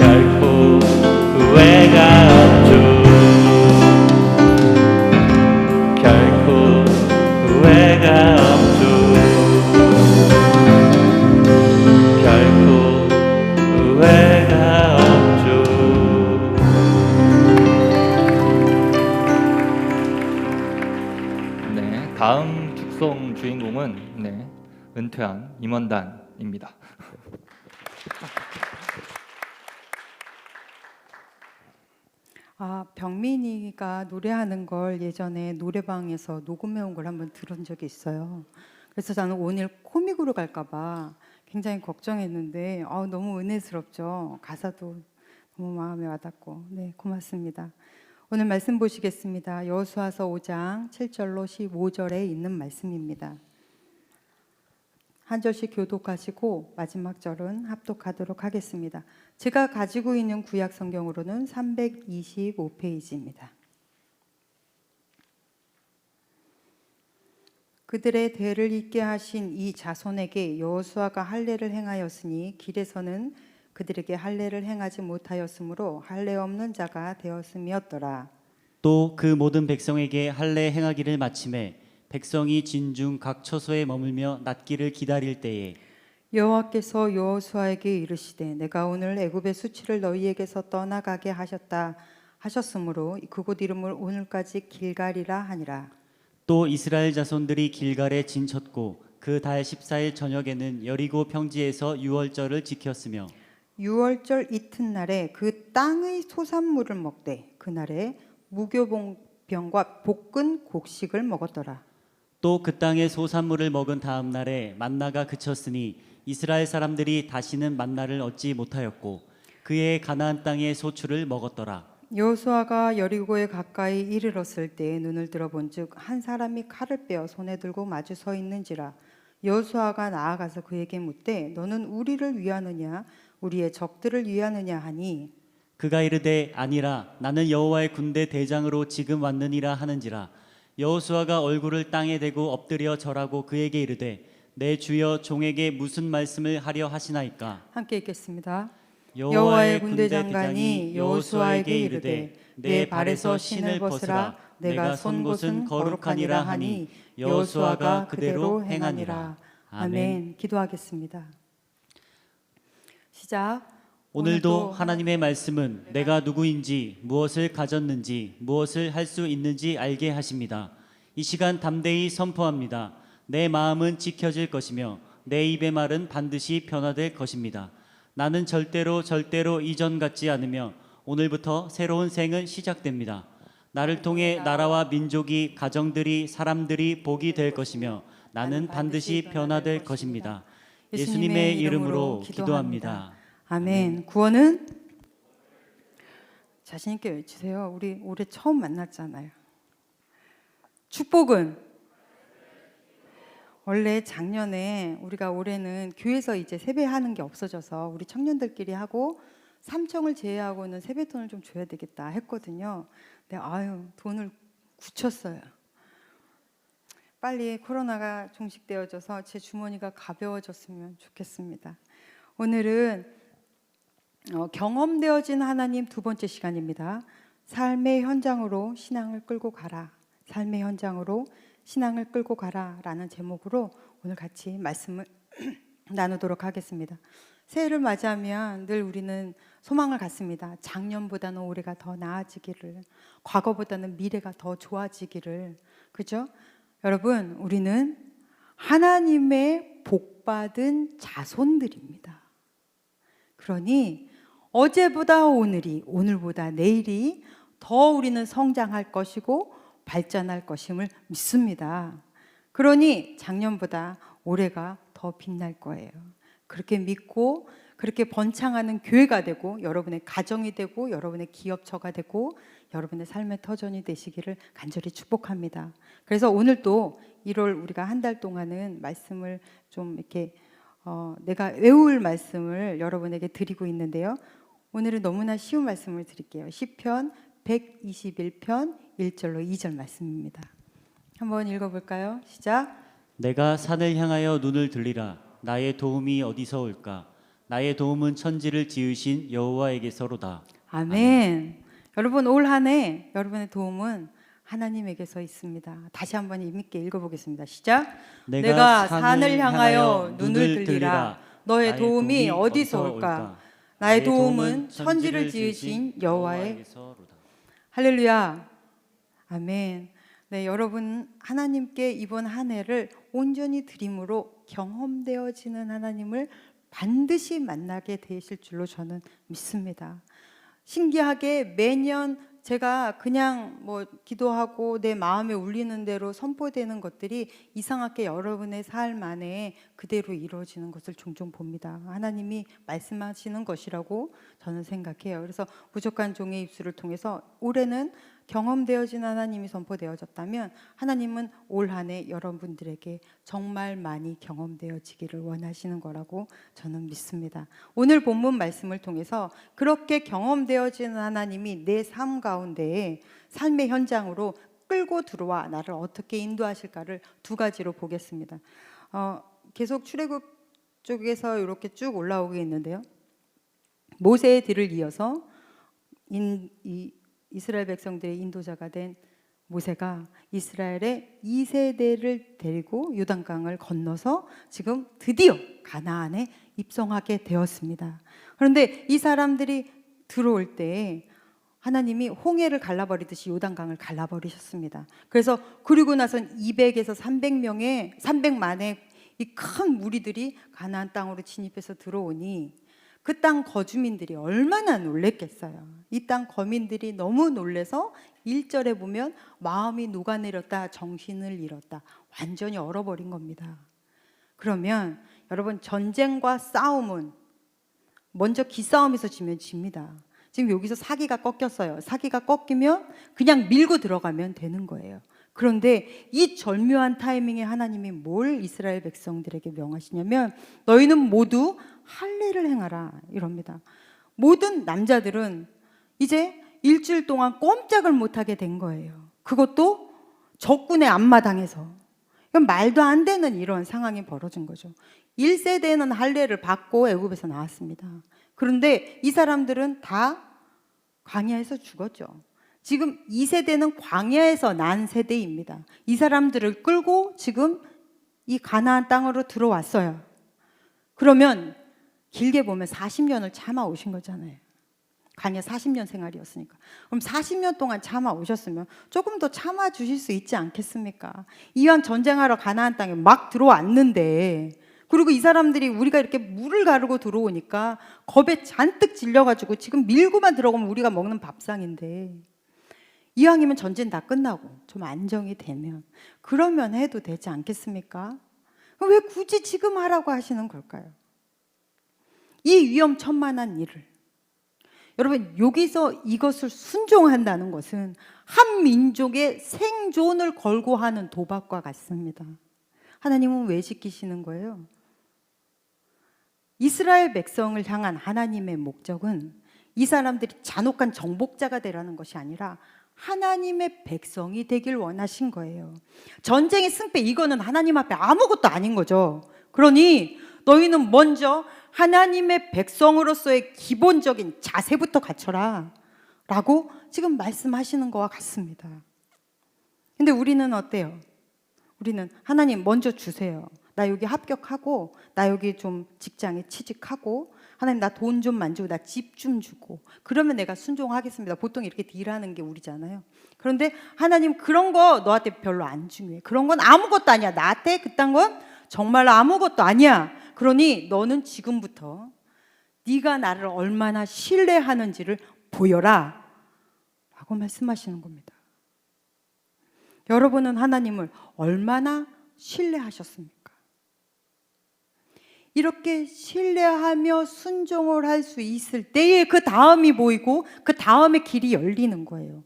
결코 후회가 없죠 결코 후회가 없죠 결코 후회가 없죠 네, 다음 축송 주인공은 은퇴한 임원단입니다. 병민이가 노래하는 걸 예전에 노래방에서 녹음해 온 걸 한번 들은 적이 있어요. 그래서 저는 오늘 코믹으로 갈까봐 굉장히 걱정했는데 너무 은혜스럽죠. 가사도 너무 마음에 와닿고 네 고맙습니다. 오늘 말씀 보시겠습니다. 여호수아서 5장 7절로 15절에 있는 말씀입니다. 한 절씩 교독하시고 마지막 절은 합독하도록 하겠습니다. 제가 가지고 있는 구약 성경으로는 325페이지입니다. 그들의 대를 잇게 하신 이 자손에게 여호수아가 할례를 행하였으니 길에서는 그들에게 할례를 행하지 못하였으므로 할례 없는 자가 되었음이었더라. 또 그 모든 백성에게 할례 행하기를 마침에 백성이 진중 각 처소에 머물며 낫기를 기다릴 때에 여호와께서 여호수아에게 이르시되 내가 오늘 애굽의 수치를 너희에게서 떠나가게 하셨다 하셨으므로 그곳 이름을 오늘까지 길갈이라 하니라. 또 이스라엘 자손들이 길갈에 진쳤고 그 달 14일 저녁에는 여리고 평지에서 유월절을 지켰으며 유월절 이튿날에 그 땅의 소산물을 먹되 그날에 무교병과 볶은 곡식을 먹었더라. 또 그 땅의 소산물을 먹은 다음 날에 만나가 그쳤으니 이스라엘 사람들이 다시는 만나를 얻지 못하였고 그의 가나안 땅의 소출을 먹었더라. 여호수아가 여리고에 가까이 이르렀을 때 눈을 들어본즉 한 사람이 칼을 빼어 손에 들고 마주 서 있는지라. 여호수아가 나아가서 그에게 묻되 너는 우리를 위하느냐 우리의 적들을 위하느냐 하니 그가 이르되 아니라 나는 여호와의 군대 대장으로 지금 왔느니라 하는지라. 여호수아가 얼굴을 땅에 대고 엎드려 절하고 그에게 이르되 내 주여 종에게 무슨 말씀을 하려 하시나이까. 함께 읽겠습니다. 여호와의 군대 장관이 여호수아에게 이르되 내 발에서 신을 벗으라. 내가 선 곳은 거룩하니라 하니 여호수아가 그대로 행하니라. 아멘. 기도하겠습니다. 시작. 오늘도 하나님의 말씀은 내가 누구인지, 무엇을 가졌는지, 무엇을 할 수 있는지 알게 하십니다. 이 시간 담대히 선포합니다. 내 마음은 지켜질 것이며 내 입의 말은 반드시 변화될 것입니다. 나는 절대로 이전 같지 않으며 오늘부터 새로운 생은 시작됩니다. 나를 통해 나라와 민족이, 가정들이, 사람들이 복이 될 것이며 나는 반드시 변화될 것입니다. 예수님의 이름으로 기도합니다. 아멘. 구원은 자신 있게 외치세요. 우리 올해 처음 만났잖아요. 축복은 원래 작년에 우리가 올해는 교회에서 이제 세배하는 게 없어져서 우리 청년들끼리 하고 삼청을 제외하고는 세뱃돈을 좀 줘야 되겠다 했거든요. 근데 돈을 굳혔어요. 빨리 코로나가 종식되어져서 제 주머니가 가벼워졌으면 좋겠습니다. 오늘은 경험되어진 하나님 두 번째 시간입니다. 삶의 현장으로 신앙을 끌고 가라. 삶의 현장으로 신앙을 끌고 가라 라는 제목으로 오늘 같이 말씀을 나누도록 하겠습니다. 새해를 맞이하면 늘 우리는 소망을 갖습니다. 작년보다는 올해가 더 나아지기를, 과거보다는 미래가 더 좋아지기를. 그죠? 여러분, 우리는 하나님의 복받은 자손들입니다. 그러니 어제보다 오늘이, 오늘보다 내일이 더 우리는 성장할 것이고 발전할 것임을 믿습니다. 그러니 작년보다 올해가 더 빛날 거예요. 그렇게 믿고 그렇게 번창하는 교회가 되고 여러분의 가정이 되고 여러분의 기업처가 되고 여러분의 삶의 터전이 되시기를 간절히 축복합니다. 그래서 오늘 또 1월 우리가 한 달 동안은 말씀을 좀 이렇게 내가 외울 말씀을 여러분에게 드리고 있는데요. 오늘은 너무나 쉬운 말씀을 드릴게요. 시편 121편 1절로 2절 말씀입니다. 한번 읽어볼까요? 시작. 내가 산을 향하여 눈을 들리라. 나의 도움이 어디서 올까? 나의 도움은 천지를 지으신 여호와에게서로다. 아멘. 여러분, 올 한 해 여러분의 도움은 하나님에게서 있습니다. 다시 한번 힘있게 읽어보겠습니다. 시작. 내가 산을 향하여 눈을 들리라. 너의 도움이 어디서 올까? 나의 도움은 천지를 지으신 여호와에게서로다. 할렐루야. 아멘. 네, 여러분 하나님께 이번 한 해를 온전히 드림으로 경험되어지는 하나님을 반드시 만나게 되실 줄로 저는 믿습니다. 신기하게 매년 제가 그냥 기도하고 내 마음에 울리는 대로 선포되는 것들이 이상하게 여러분의 삶 안에 그대로 이루어지는 것을 종종 봅니다. 하나님이 말씀하시는 것이라고 저는 생각해요. 그래서 부족한 종의 입술을 통해서 올해는 경험되어진 하나님이 선포되어졌다면 하나님은 올 한 해 여러분들에게 정말 많이 경험되어지기를 원하시는 거라고 저는 믿습니다. 오늘 본문 말씀을 통해서 그렇게 경험되어지는 하나님이 내 삶 가운데에 삶의 현장으로 끌고 들어와 나를 어떻게 인도하실까를 두 가지로 보겠습니다. 계속 출애굽 쪽에서 이렇게 쭉 올라오고 있는데요. 모세의 뒤를 이어서 이스라엘 백성들의 인도자가 된 모세가 이스라엘의 2세대를 데리고 요단강을 건너서 지금 드디어 가나안에 입성하게 되었습니다. 그런데 이 사람들이 들어올 때 하나님이 홍해를 갈라버리듯이 요단강을 갈라버리셨습니다. 그래서 그리고 나선 200에서 300만의 이 큰 무리들이 가나안 땅으로 진입해서 들어오니 그 땅 거주민들이 얼마나 놀랬겠어요. 이 땅 거민들이 너무 놀래서 1절에 보면 마음이 녹아내렸다, 정신을 잃었다, 완전히 얼어버린 겁니다. 그러면 여러분, 전쟁과 싸움은 먼저 기싸움에서 지면 집니다. 지금 여기서 사기가 꺾였어요. 사기가 꺾이면 그냥 밀고 들어가면 되는 거예요. 그런데 이 절묘한 타이밍에 하나님이 뭘 이스라엘 백성들에게 명하시냐면 너희는 모두 할례를 행하라 이럽니다. 모든 남자들은 이제 일주일 동안 꼼짝을 못하게 된 거예요. 그것도 적군의 앞마당에서. 이건 말도 안 되는 이런 상황이 벌어진 거죠. 1세대는 할례를 받고 애굽에서 나왔습니다. 그런데 이 사람들은 다 광야에서 죽었죠. 지금 2세대는 광야에서 난 세대입니다. 이 사람들을 끌고 지금 이 가나안 땅으로 들어왔어요. 그러면 길게 보면 40년을 참아 오신 거잖아요. 광야 40년 생활이었으니까. 그럼 40년 동안 참아 오셨으면 조금 더 참아 주실 수 있지 않겠습니까? 이왕 전쟁하러 가나안 땅에 막 들어왔는데, 그리고 이 사람들이 우리가 이렇게 물을 가르고 들어오니까 겁에 잔뜩 질려가지고 지금 밀고만 들어가면 우리가 먹는 밥상인데, 이왕이면 전쟁 다 끝나고 좀 안정이 되면 그러면 해도 되지 않겠습니까? 왜 굳이 지금 하라고 하시는 걸까요? 이 위험천만한 일을, 여러분, 여기서 이것을 순종한다는 것은 한 민족의 생존을 걸고 하는 도박과 같습니다. 하나님은 왜 지키시는 거예요? 이스라엘 백성을 향한 하나님의 목적은 이 사람들이 잔혹한 정복자가 되라는 것이 아니라 하나님의 백성이 되길 원하신 거예요. 전쟁의 승패, 이거는 하나님 앞에 아무것도 아닌 거죠. 그러니 너희는 먼저 하나님의 백성으로서의 기본적인 자세부터 갖춰라 라고 지금 말씀하시는 것과 같습니다. 근데 우리는 어때요? 우리는 하나님 먼저 주세요. 나 여기 합격하고, 나 여기 좀 직장에 취직하고, 하나님 나 돈 좀 만지고, 나 집 좀 주고, 그러면 내가 순종하겠습니다. 보통 이렇게 딜하는 게 우리잖아요. 그런데 하나님, 그런 거 너한테 별로 안 중요해. 그런 건 아무것도 아니야. 나한테 그딴 건 정말 아무것도 아니야. 그러니 너는 지금부터 네가 나를 얼마나 신뢰하는지를 보여라 라고 말씀하시는 겁니다. 여러분은 하나님을 얼마나 신뢰하셨습니까? 이렇게 신뢰하며 순종을 할 수 있을 때에 그 다음이 보이고 그 다음에 길이 열리는 거예요.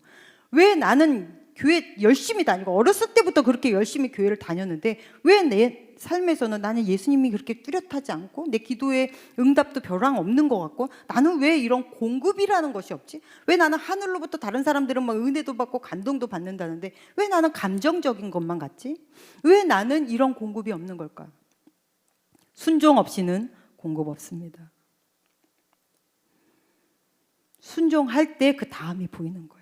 왜 나는 교회 열심히 다니고 어렸을 때부터 그렇게 열심히 교회를 다녔는데 왜 내 삶에서는 나는 예수님이 그렇게 뚜렷하지 않고 내 기도에 응답도 벼랑 없는 것 같고 나는 왜 이런 공급이라는 것이 없지? 왜 나는 하늘로부터 다른 사람들은 막 은혜도 받고 감동도 받는다는데 왜 나는 감정적인 것만 같지? 왜 나는 이런 공급이 없는 걸까? 순종 없이는 공급 없습니다. 순종할 때 그 다음이 보이는 거예요.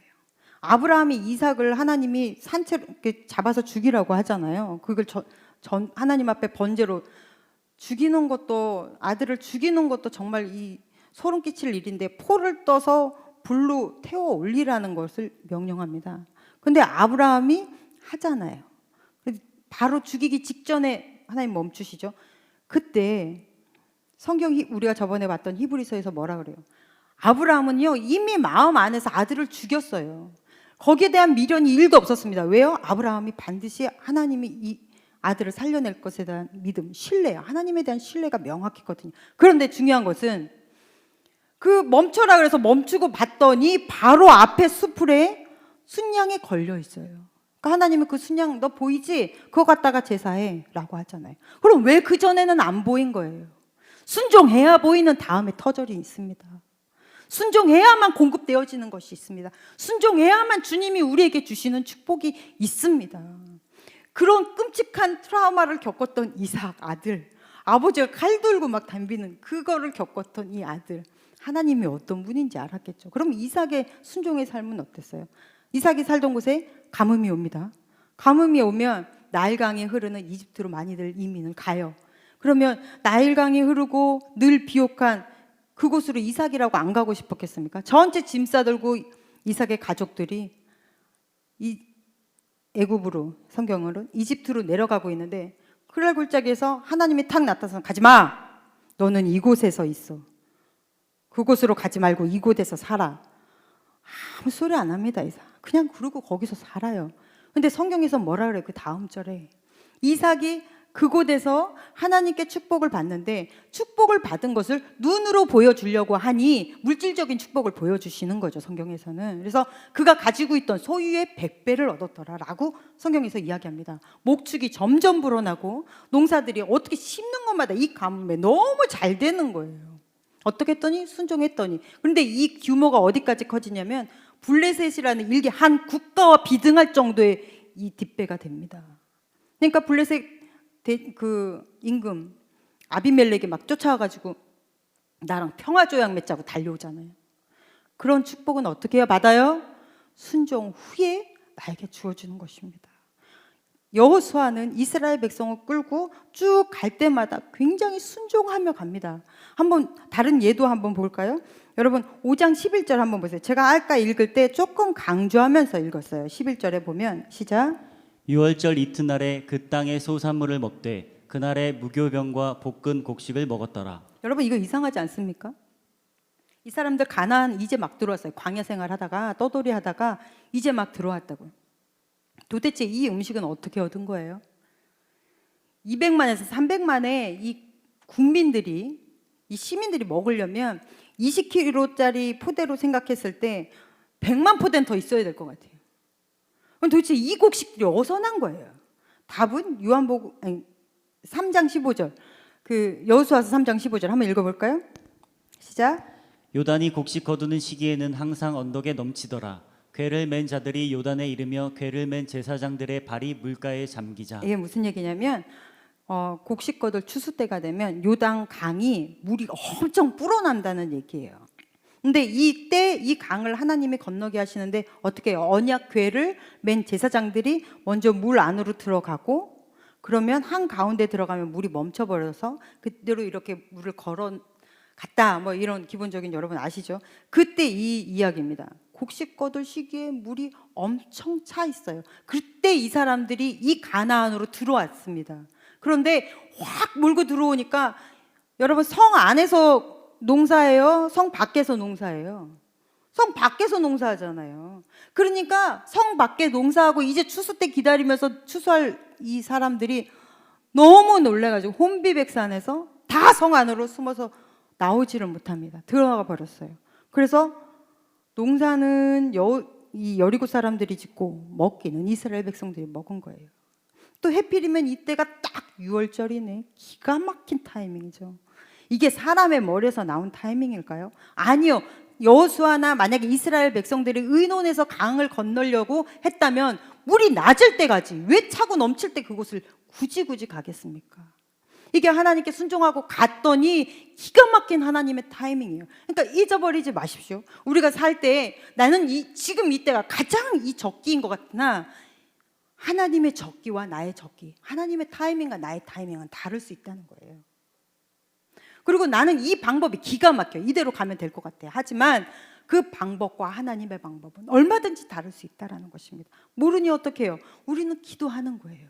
아브라함이 이삭을 하나님이 산채로 이렇게 잡아서 죽이라고 하잖아요. 그걸 하나님 앞에 번제로 죽이는 것도, 아들을 죽이는 것도 정말 이 소름 끼칠 일인데 포를 떠서 불로 태워 올리라는 것을 명령합니다. 근데 아브라함이 하잖아요. 바로 죽이기 직전에 하나님 멈추시죠. 그때 성경이 우리가 저번에 봤던 히브리서에서 뭐라 그래요? 아브라함은요 이미 마음 안에서 아들을 죽였어요. 거기에 대한 미련이 1도 없었습니다. 왜요? 아브라함이 반드시 하나님이 이 아들을 살려낼 것에 대한 믿음, 신뢰야. 하나님에 대한 신뢰가 명확했거든요. 그런데 중요한 것은 그 멈춰라 그래서 멈추고 봤더니 바로 앞에 수풀에 순양이 걸려 있어요. 그러니까 하나님은 그 순양 너 보이지? 그거 갖다가 제사해 라고 하잖아요. 그럼 왜 그 전에는 안 보인 거예요? 순종해야 보이는 다음에 터절이 있습니다. 순종해야만 공급되어지는 것이 있습니다. 순종해야만 주님이 우리에게 주시는 축복이 있습니다. 그런 끔찍한 트라우마를 겪었던 이삭 아들, 아버지가 칼 들고 막 덤비는 그거를 겪었던 이 아들, 하나님이 어떤 분인지 알았겠죠. 그럼 이삭의 순종의 삶은 어땠어요? 이삭이 살던 곳에 가뭄이 옵니다. 가뭄이 오면 나일강이 흐르는 이집트로 많이들 이민을 가요. 그러면 나일강이 흐르고 늘 비옥한 그곳으로 이삭이라고 안 가고 싶었겠습니까? 전체 짐 싸들고 이삭의 가족들이 이 애굽으로, 성경으로 이집트로 내려가고 있는데 그랄 골짜기에서 하나님이 탁 나타나서 가지 마! 너는 이곳에서 있어. 그곳으로 가지 말고 이곳에서 살아. 아무 소리 안 합니다. 이삭. 그냥 그러고 거기서 살아요. 근데 성경에서 뭐라 그래요? 그 다음 절에 이삭이 그곳에서 하나님께 축복을 받는데 축복을 받은 것을 눈으로 보여주려고 하니 물질적인 축복을 보여주시는 거죠. 성경에서는. 그래서 그가 가지고 있던 소유의 100배를 얻었더라라고 성경에서 이야기합니다. 목축이 점점 불어나고 농사들이 어떻게 심는 것마다 이 가뭄에 너무 잘 되는 거예요. 어떻게 했더니 순종했더니. 그런데 이 규모가 어디까지 커지냐면 블레셋이라는 일개 한 국가와 비등할 정도의 이 뒷배가 됩니다. 그러니까 블레셋 그 임금 아비멜렉이 막 쫓아와가지고 나랑 평화조약 맺자고 달려오잖아요. 그런 축복은 어떻게 해야 받아요? 순종 후에 나에게 주어주는 것입니다. 여호수아는 이스라엘 백성을 끌고 쭉 갈 때마다 굉장히 순종하며 갑니다. 한번 다른 예도 한번 볼까요? 여러분 5장 11절 한번 보세요. 제가 아까 읽을 때 조금 강조하면서 읽었어요. 11절에 보면 시작. 유월절 이튿날에 그 땅의 소산물을 먹되 그날에 무교병과 볶은 곡식을 먹었더라. 여러분 이거 이상하지 않습니까? 이 사람들 가나안 이제 막 들어왔어요. 광야 생활하다가 떠돌이 하다가 이제 막 들어왔다고요. 도대체 이 음식은 어떻게 얻은 거예요? 200만에서 300만의 이 국민들이 이 시민들이 먹으려면 20kg짜리 포대로 생각했을 때 100만 포대는 더 있어야 될 것 같아요. 그럼 도대체 이 곡식들이 어디서 난 거예요? 답은 요한복음 3장 15절. 그 여호수아서 3장 15절 한번 읽어볼까요? 시작. 요단이 곡식 거두는 시기에는 항상 언덕에 넘치더라. 궤를 맨 자들이 요단에 이르며 궤를 맨 제사장들의 발이 물가에 잠기자. 이게 무슨 얘기냐면 곡식 거둘 추수 때가 되면 요단 강이 물이 엄청 불어난다는 얘기예요. 근데 이때 이 강을 하나님이 건너게 하시는데 어떻게 해요? 언약 궤를 맨 제사장들이 먼저 물 안으로 들어가고 그러면 한 가운데 들어가면 물이 멈춰버려서 그대로 이렇게 물을 걸어 갔다 뭐 이런 기본적인 여러분 아시죠? 그때 이 이야기입니다. 곡식 거둘 시기에 물이 엄청 차 있어요. 그때 이 사람들이 이 가나안으로 들어왔습니다. 그런데 확 몰고 들어오니까 여러분 성 안에서 농사예요? 성 밖에서 농사예요? 성 밖에서 농사하잖아요. 그러니까 성 밖에 농사하고 이제 추수 때 기다리면서 추수할 이 사람들이 너무 놀래가지고 혼비백산해서 다 성 안으로 숨어서 나오지를 못합니다. 들어가 버렸어요. 그래서 농사는 이 여리고 사람들이 짓고 먹기는 이스라엘 백성들이 먹은 거예요. 또 해필이면 이때가 딱 6월절이네. 기가 막힌 타이밍이죠. 이게 사람의 머리에서 나온 타이밍일까요? 아니요. 여호수아나 만약에 이스라엘 백성들이 의논해서 강을 건너려고 했다면 물이 낮을 때 가지 왜 차고 넘칠 때 그곳을 굳이 가겠습니까? 이게 하나님께 순종하고 갔더니 기가 막힌 하나님의 타이밍이에요. 그러니까 잊어버리지 마십시오. 우리가 살 때 나는 지금 이때가 가장 이 적기인 것 같으나 하나님의 적기와 나의 적기, 하나님의 타이밍과 나의 타이밍은 다를 수 있다는 거예요. 그리고 나는 이 방법이 기가 막혀요. 이대로 가면 될 것 같아요. 하지만 그 방법과 하나님의 방법은 얼마든지 다를 수 있다는 것입니다. 모르니 어떻게 해요? 우리는 기도하는 거예요.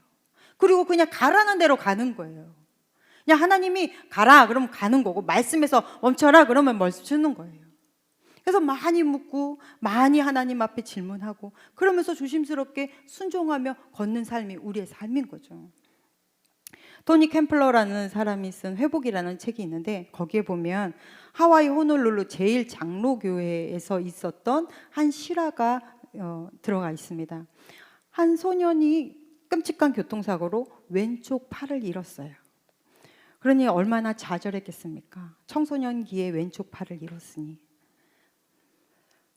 그리고 그냥 가라는 대로 가는 거예요. 그냥 하나님이 가라 그러면 가는 거고 말씀에서 멈춰라 그러면 멈추는 거예요. 그래서 많이 묻고 많이 하나님 앞에 질문하고 그러면서 조심스럽게 순종하며 걷는 삶이 우리의 삶인 거죠. 토니 캠플러라는 사람이 쓴 회복이라는 책이 있는데 거기에 보면 하와이 호놀룰루 제일 장로교회에서 있었던 한 실화가 들어가 있습니다. 한 소년이 끔찍한 교통사고로 왼쪽 팔을 잃었어요. 그러니 얼마나 좌절했겠습니까? 청소년기에 왼쪽 팔을 잃었으니.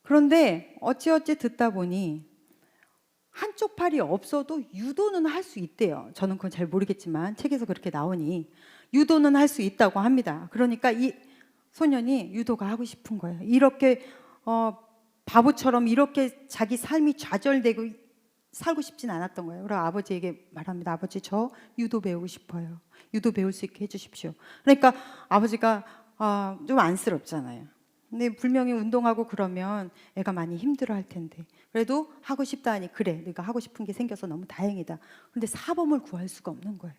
그런데 어찌어찌 듣다 보니 한쪽 팔이 없어도 유도는 할 수 있대요. 저는 그건 잘 모르겠지만 책에서 그렇게 나오니 유도는 할 수 있다고 합니다. 그러니까 이 소년이 유도가 하고 싶은 거예요. 이렇게 바보처럼 이렇게 자기 삶이 좌절되고 살고 싶진 않았던 거예요. 그래서 아버지에게 말합니다. 아버지, 저 유도 배우고 싶어요. 유도 배울 수 있게 해주십시오. 그러니까 아버지가 좀 안쓰럽잖아요. 근데 분명히 운동하고 그러면 애가 많이 힘들어 할 텐데 그래도 하고 싶다 하니 그래 네가 하고 싶은 게 생겨서 너무 다행이다. 그런데 사범을 구할 수가 없는 거예요.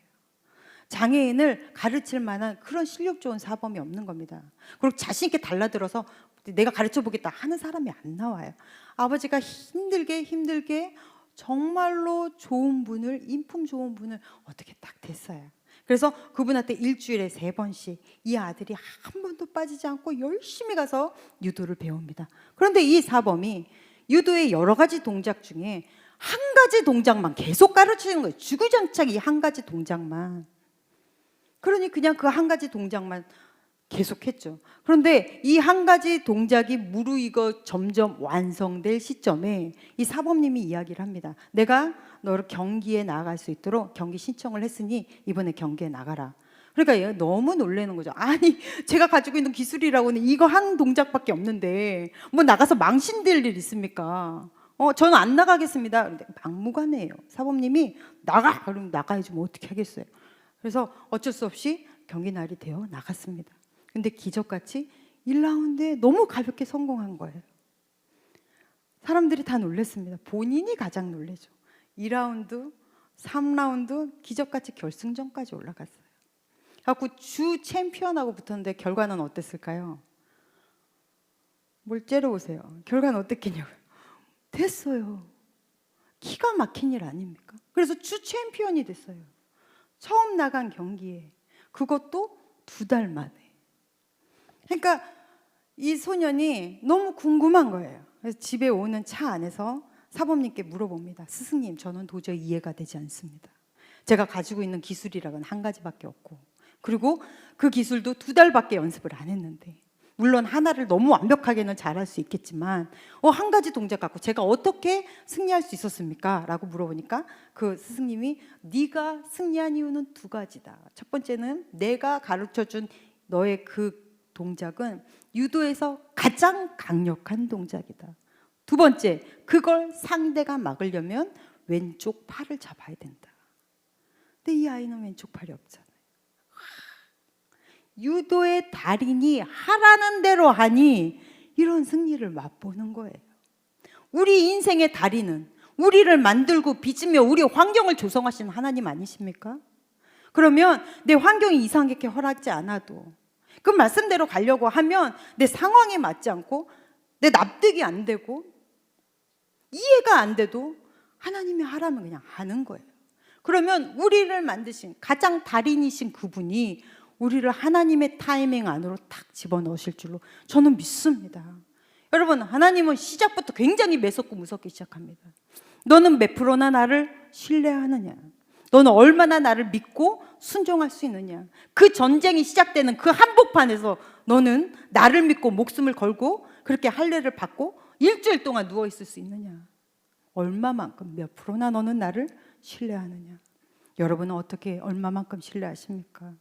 장애인을 가르칠 만한 그런 실력 좋은 사범이 없는 겁니다. 그리고 자신 있게 달라들어서 내가 가르쳐 보겠다 하는 사람이 안 나와요. 아버지가 힘들게 정말로 좋은 분을 인품 좋은 분을 어떻게 딱 됐어요. 그래서 그분한테 일주일에 3번씩 이 아들이 한 번도 빠지지 않고 열심히 가서 유도를 배웁니다. 그런데 이 사범이 유도의 여러 가지 동작 중에 한 가지 동작만 계속 가르치는 거예요. 주구장창 이 한 가지 동작만. 그러니 그냥 그 한 가지 동작만 계속했죠. 그런데 이 한 가지 동작이 무르익어 점점 완성될 시점에 이 사범님이 이야기를 합니다. 내가 너를 경기에 나아갈 수 있도록 경기 신청을 했으니 이번에 경기에 나가라. 그러니까 얘가 너무 놀라는 거죠. 아니, 제가 가지고 있는 기술이라고는 이거 한 동작밖에 없는데 뭐 나가서 망신될 일 있습니까? 저는 안 나가겠습니다. 근데 막무가내예요. 사범님이 나가! 그럼 나가야지 뭐 어떻게 하겠어요. 그래서 어쩔 수 없이 경기 날이 되어 나갔습니다. 근데 기적같이 1라운드에 너무 가볍게 성공한 거예요. 사람들이 다 놀랐습니다. 본인이 가장 놀라죠. 2라운드, 3라운드 기적같이 결승전까지 올라갔어요. 그래서 주 챔피언하고 붙었는데 결과는 어땠을까요? 뭘 째려보세요. 결과는 어땠겠냐고요. 됐어요. 기가 막힌 일 아닙니까? 그래서 주 챔피언이 됐어요. 처음 나간 경기에. 그것도 2달 만에. 그러니까 이 소년이 너무 궁금한 거예요. 그래서 집에 오는 차 안에서 사범님께 물어봅니다. 스승님, 저는 도저히 이해가 되지 않습니다. 제가 가지고 있는 기술이라고는 한 가지밖에 없고, 그리고 그 기술도 2달밖에 연습을 안 했는데, 물론 하나를 너무 완벽하게는 잘할 수 있겠지만 한 가지 동작 갖고 제가 어떻게 승리할 수 있었습니까? 라고 물어보니까 그 스승님이 네가 승리한 이유는 2가지다. 첫 번째는 내가 가르쳐준 너의 그 동작은 유도에서 가장 강력한 동작이다. 2번째, 그걸 상대가 막으려면 왼쪽 팔을 잡아야 된다. 근데 이 아이는 왼쪽 팔이 없잖아요. 유도의 달인이 하라는 대로 하니 이런 승리를 맛보는 거예요. 우리 인생의 달인은 우리를 만들고 빚으며 우리 환경을 조성하시는 하나님 아니십니까? 그러면 내 환경이 이상하게 허락지 않아도 그 말씀대로 가려고 하면 내 상황에 맞지 않고 내 납득이 안 되고 이해가 안 돼도 하나님이 하라면 그냥 하는 거예요. 그러면 우리를 만드신 가장 달인이신 그분이 우리를 하나님의 타이밍 안으로 탁 집어넣으실 줄로 저는 믿습니다. 여러분, 하나님은 시작부터 굉장히 매섭고 무섭게 시작합니다. 너는 몇 프로나 나를 신뢰하느냐? 너는 얼마나 나를 믿고 순종할 수 있느냐? 그 전쟁이 시작되는 그 한복판에서 너는 나를 믿고 목숨을 걸고 그렇게 할례를 받고 일주일 동안 누워 있을 수 있느냐? 얼마만큼, 몇 프로나 너는 나를 신뢰하느냐? 여러분은 어떻게 얼마만큼 신뢰하십니까?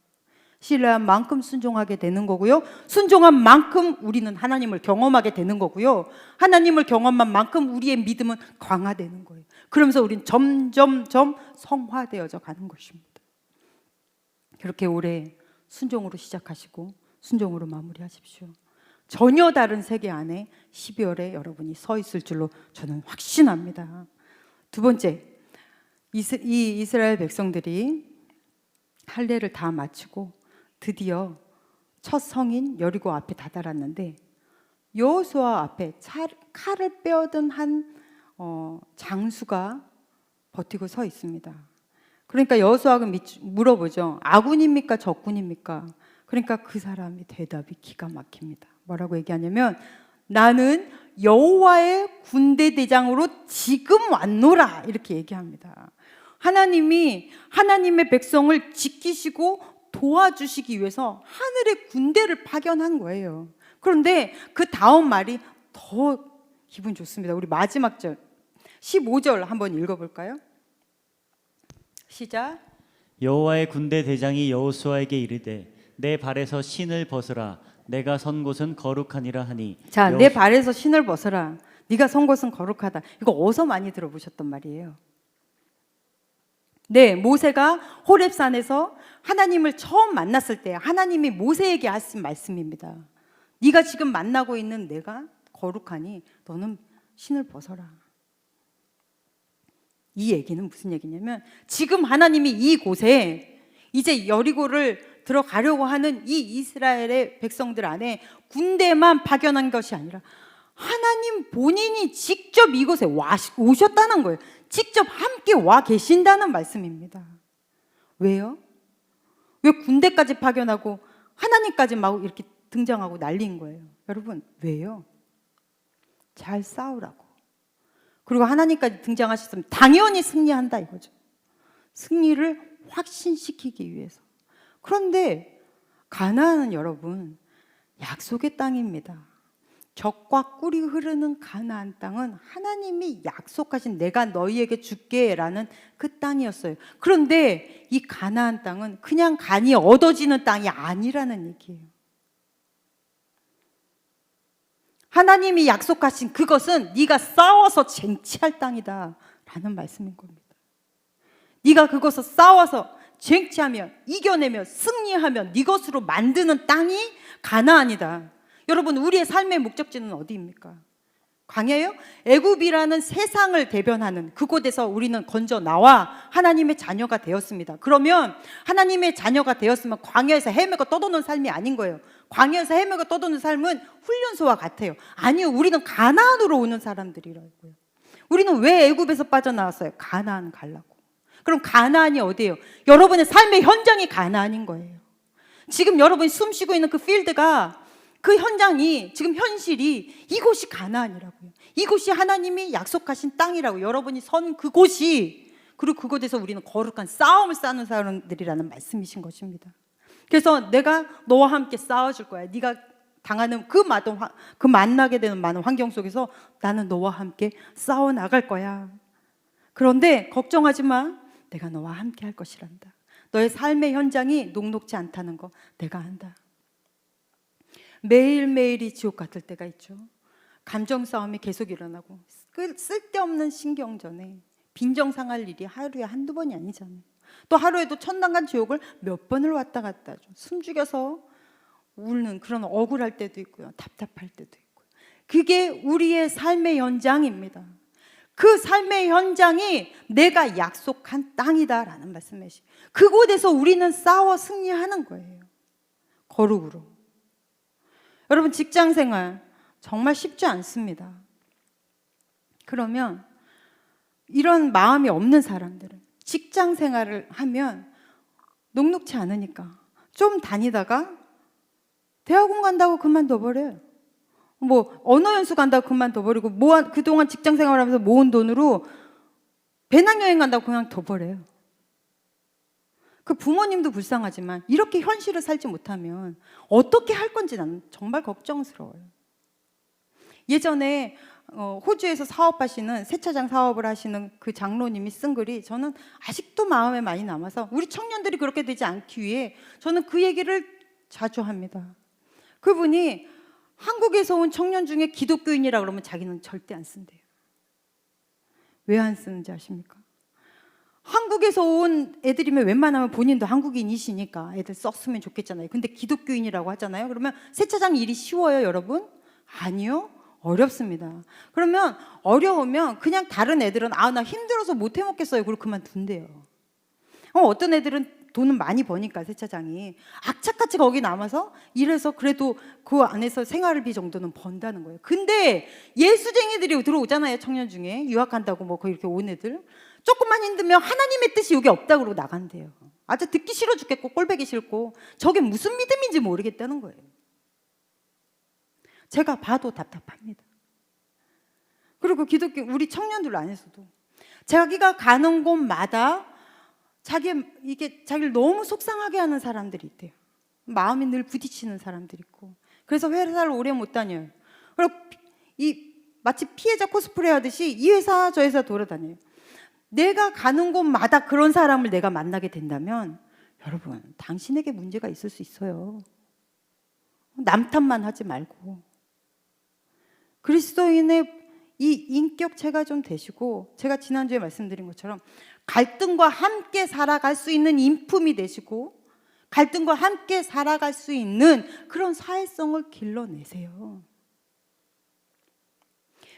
신뢰한 만큼 순종하게 되는 거고요. 순종한 만큼 우리는 하나님을 경험하게 되는 거고요. 하나님을 경험한 만큼 우리의 믿음은 강화되는 거예요. 그러면서 우리는 점점점 성화되어져 가는 것입니다. 그렇게 올해 순종으로 시작하시고 순종으로 마무리하십시오. 전혀 다른 세계 안에 12월에 여러분이 서 있을 줄로 저는 확신합니다. 2번째, 이 이스라엘 백성들이 할례를 다 마치고 드디어 첫 성인 여리고 앞에 다다랐는데 여호수아 앞에 칼을 빼어든 한 장수가 버티고 서 있습니다. 그러니까 여호수아가 물어보죠. 아군입니까? 적군입니까? 그러니까 그 사람이 대답이 기가 막힙니다. 뭐라고 얘기하냐면 나는 여호와의 군대 대장으로 지금 왔노라 이렇게 얘기합니다. 하나님이 하나님의 백성을 지키시고 도와주시기 위해서 하늘의 군대를 파견한 거예요. 그런데 그 다음 말이 더 기분 좋습니다. 우리 마지막 절 15절 한번 읽어볼까요? 시작. 여호와의 군대 대장이 여호수아에게 이르되 내 발에서 신을 벗으라 내가 선 곳은 거룩하니라 하니. 자, 내 발에서 신을 벗어라 네가 선 곳은 거룩하다. 이거 어디서 많이 들어보셨단 말이에요? 네, 모세가 호렙산에서 하나님을 처음 만났을 때 하나님이 모세에게 하신 말씀입니다. 네가 지금 만나고 있는 내가 거룩하니 너는 신을 벗어라. 이 얘기는 무슨 얘기냐면 지금 하나님이 이곳에 이제 여리고를 들어가려고 하는 이 이스라엘의 백성들 안에 군대만 파견한 것이 아니라 하나님 본인이 직접 이곳에 오셨다는 거예요. 직접 함께 와 계신다는 말씀입니다. 왜요? 왜 군대까지 파견하고 하나님까지 막 이렇게 등장하고 난리인 거예요? 여러분, 왜요? 잘 싸우라고. 그리고 하나님까지 등장하셨으면 당연히 승리한다 이거죠. 승리를 확신시키기 위해서. 그런데 가나안은 여러분 약속의 땅입니다. 젖과 꿀이 흐르는 가나안 땅은 하나님이 약속하신 내가 너희에게 줄게라는 그 땅이었어요. 그런데 이 가나안 땅은 그냥 간이 얻어지는 땅이 아니라는 얘기예요. 하나님이 약속하신 그것은 네가 싸워서 쟁취할 땅이다 라는 말씀인 겁니다. 네가 그것을 싸워서 쟁취하며 이겨내며 승리하며 네 것으로 만드는 땅이 가나안이다. 여러분, 우리의 삶의 목적지는 어디입니까? 광야예요? 애굽이라는 세상을 대변하는 그곳에서 우리는 건져 나와 하나님의 자녀가 되었습니다. 그러면 하나님의 자녀가 되었으면 광야에서 헤매고 떠도는 삶이 아닌 거예요. 광야에서 헤매고 떠도는 삶은 훈련소와 같아요. 아니요, 우리는 가나안으로 오는 사람들이라고요. 우리는 왜 애굽에서 빠져나왔어요? 가나안 가려고. 그럼 가나안이 어디예요? 여러분의 삶의 현장이 가나안인 거예요. 지금 여러분이 숨쉬고 있는 그 필드가, 그 현장이, 지금 현실이 이곳이 가나안이라고요. 이곳이 하나님이 약속하신 땅이라고. 여러분이 선 그곳이, 그리고 그곳에서 우리는 거룩한 싸움을 싸는 사람들이라는 말씀이신 것입니다. 그래서 내가 너와 함께 싸워줄 거야. 네가 당하는 그 만나게 되는 많은 환경 속에서 나는 너와 함께 싸워 나갈 거야. 그런데 걱정하지 마. 내가 너와 함께 할 것이란다. 너의 삶의 현장이 녹록지 않다는 거 내가 안다. 매일매일이 지옥 같을 때가 있죠. 감정 싸움이 계속 일어나고 쓸데없는 신경전에 빈정상할 일이 하루에 한두 번이 아니잖아요. 또 하루에도 천당과 지옥을 몇 번을 왔다 갔다 하죠. 숨죽여서 우는 그런 억울할 때도 있고요. 답답할 때도 있고요. 그게 우리의 삶의 현장입니다. 그 삶의 현장이 내가 약속한 땅이다라는 말씀이시죠. 그곳에서 우리는 싸워 승리하는 거예요. 거룩으로. 여러분, 직장생활 정말 쉽지 않습니다. 그러면 이런 마음이 없는 사람들은 직장생활을 하면 녹록지 않으니까 좀 다니다가 대학원 간다고 그만둬버려요. 뭐 언어 연수 간다고 그만둬버리고 그동안 직장생활하면서 모은 돈으로 배낭여행 간다고 그냥 둬버려요. 그 부모님도 불쌍하지만 이렇게 현실을 살지 못하면 어떻게 할 건지 나는 정말 걱정스러워요. 예전에 호주에서 사업하시는 세차장 사업을 하시는 그 장로님이 쓴 글이 저는 아직도 마음에 많이 남아서 우리 청년들이 그렇게 되지 않기 위해 저는 그 얘기를 자주 합니다. 그분이 한국에서 온 청년 중에 기독교인이라 그러면 자기는 절대 안 쓴대요. 왜 안 쓰는지 아십니까? 한국에서 온 애들이면 웬만하면 본인도 한국인이시니까 애들 썼으면 좋겠잖아요. 근데 기독교인이라고 하잖아요. 그러면 세차장 일이 쉬워요, 여러분? 아니요, 어렵습니다. 그러면 어려우면 그냥 다른 애들은 나 힘들어서 못 해먹겠어요. 그리고 그만둔대요. 어떤 애들은 돈은 많이 버니까 세차장이 악착같이 거기 남아서 일해서 그래도 그 안에서 생활비 정도는 번다는 거예요. 근데 예수쟁이들이 들어오잖아요. 청년 중에 유학 간다고 뭐 거기 이렇게 온 애들 조금만 힘들면 하나님의 뜻이 여기 없다 그러고 나간대요. 아주 듣기 싫어 죽겠고 꼴보기 싫고 저게 무슨 믿음인지 모르겠다는 거예요. 제가 봐도 답답합니다. 그리고 기독교 우리 청년들 안에서도 자기가 가는 곳마다 자기를 너무 속상하게 하는 사람들이 있대요. 마음이 늘 부딪히는 사람들이 있고 그래서 회사를 오래 못 다녀요. 그리고 마치 피해자 코스프레 하듯이 이 회사 저 회사 돌아다녀요. 내가 가는 곳마다 그런 사람을 내가 만나게 된다면 여러분, 당신에게 문제가 있을 수 있어요. 남 탓만 하지 말고 그리스도인의 이 인격체가 좀 되시고 제가 지난주에 말씀드린 것처럼 갈등과 함께 살아갈 수 있는 인품이 되시고 갈등과 함께 살아갈 수 있는 그런 사회성을 길러내세요.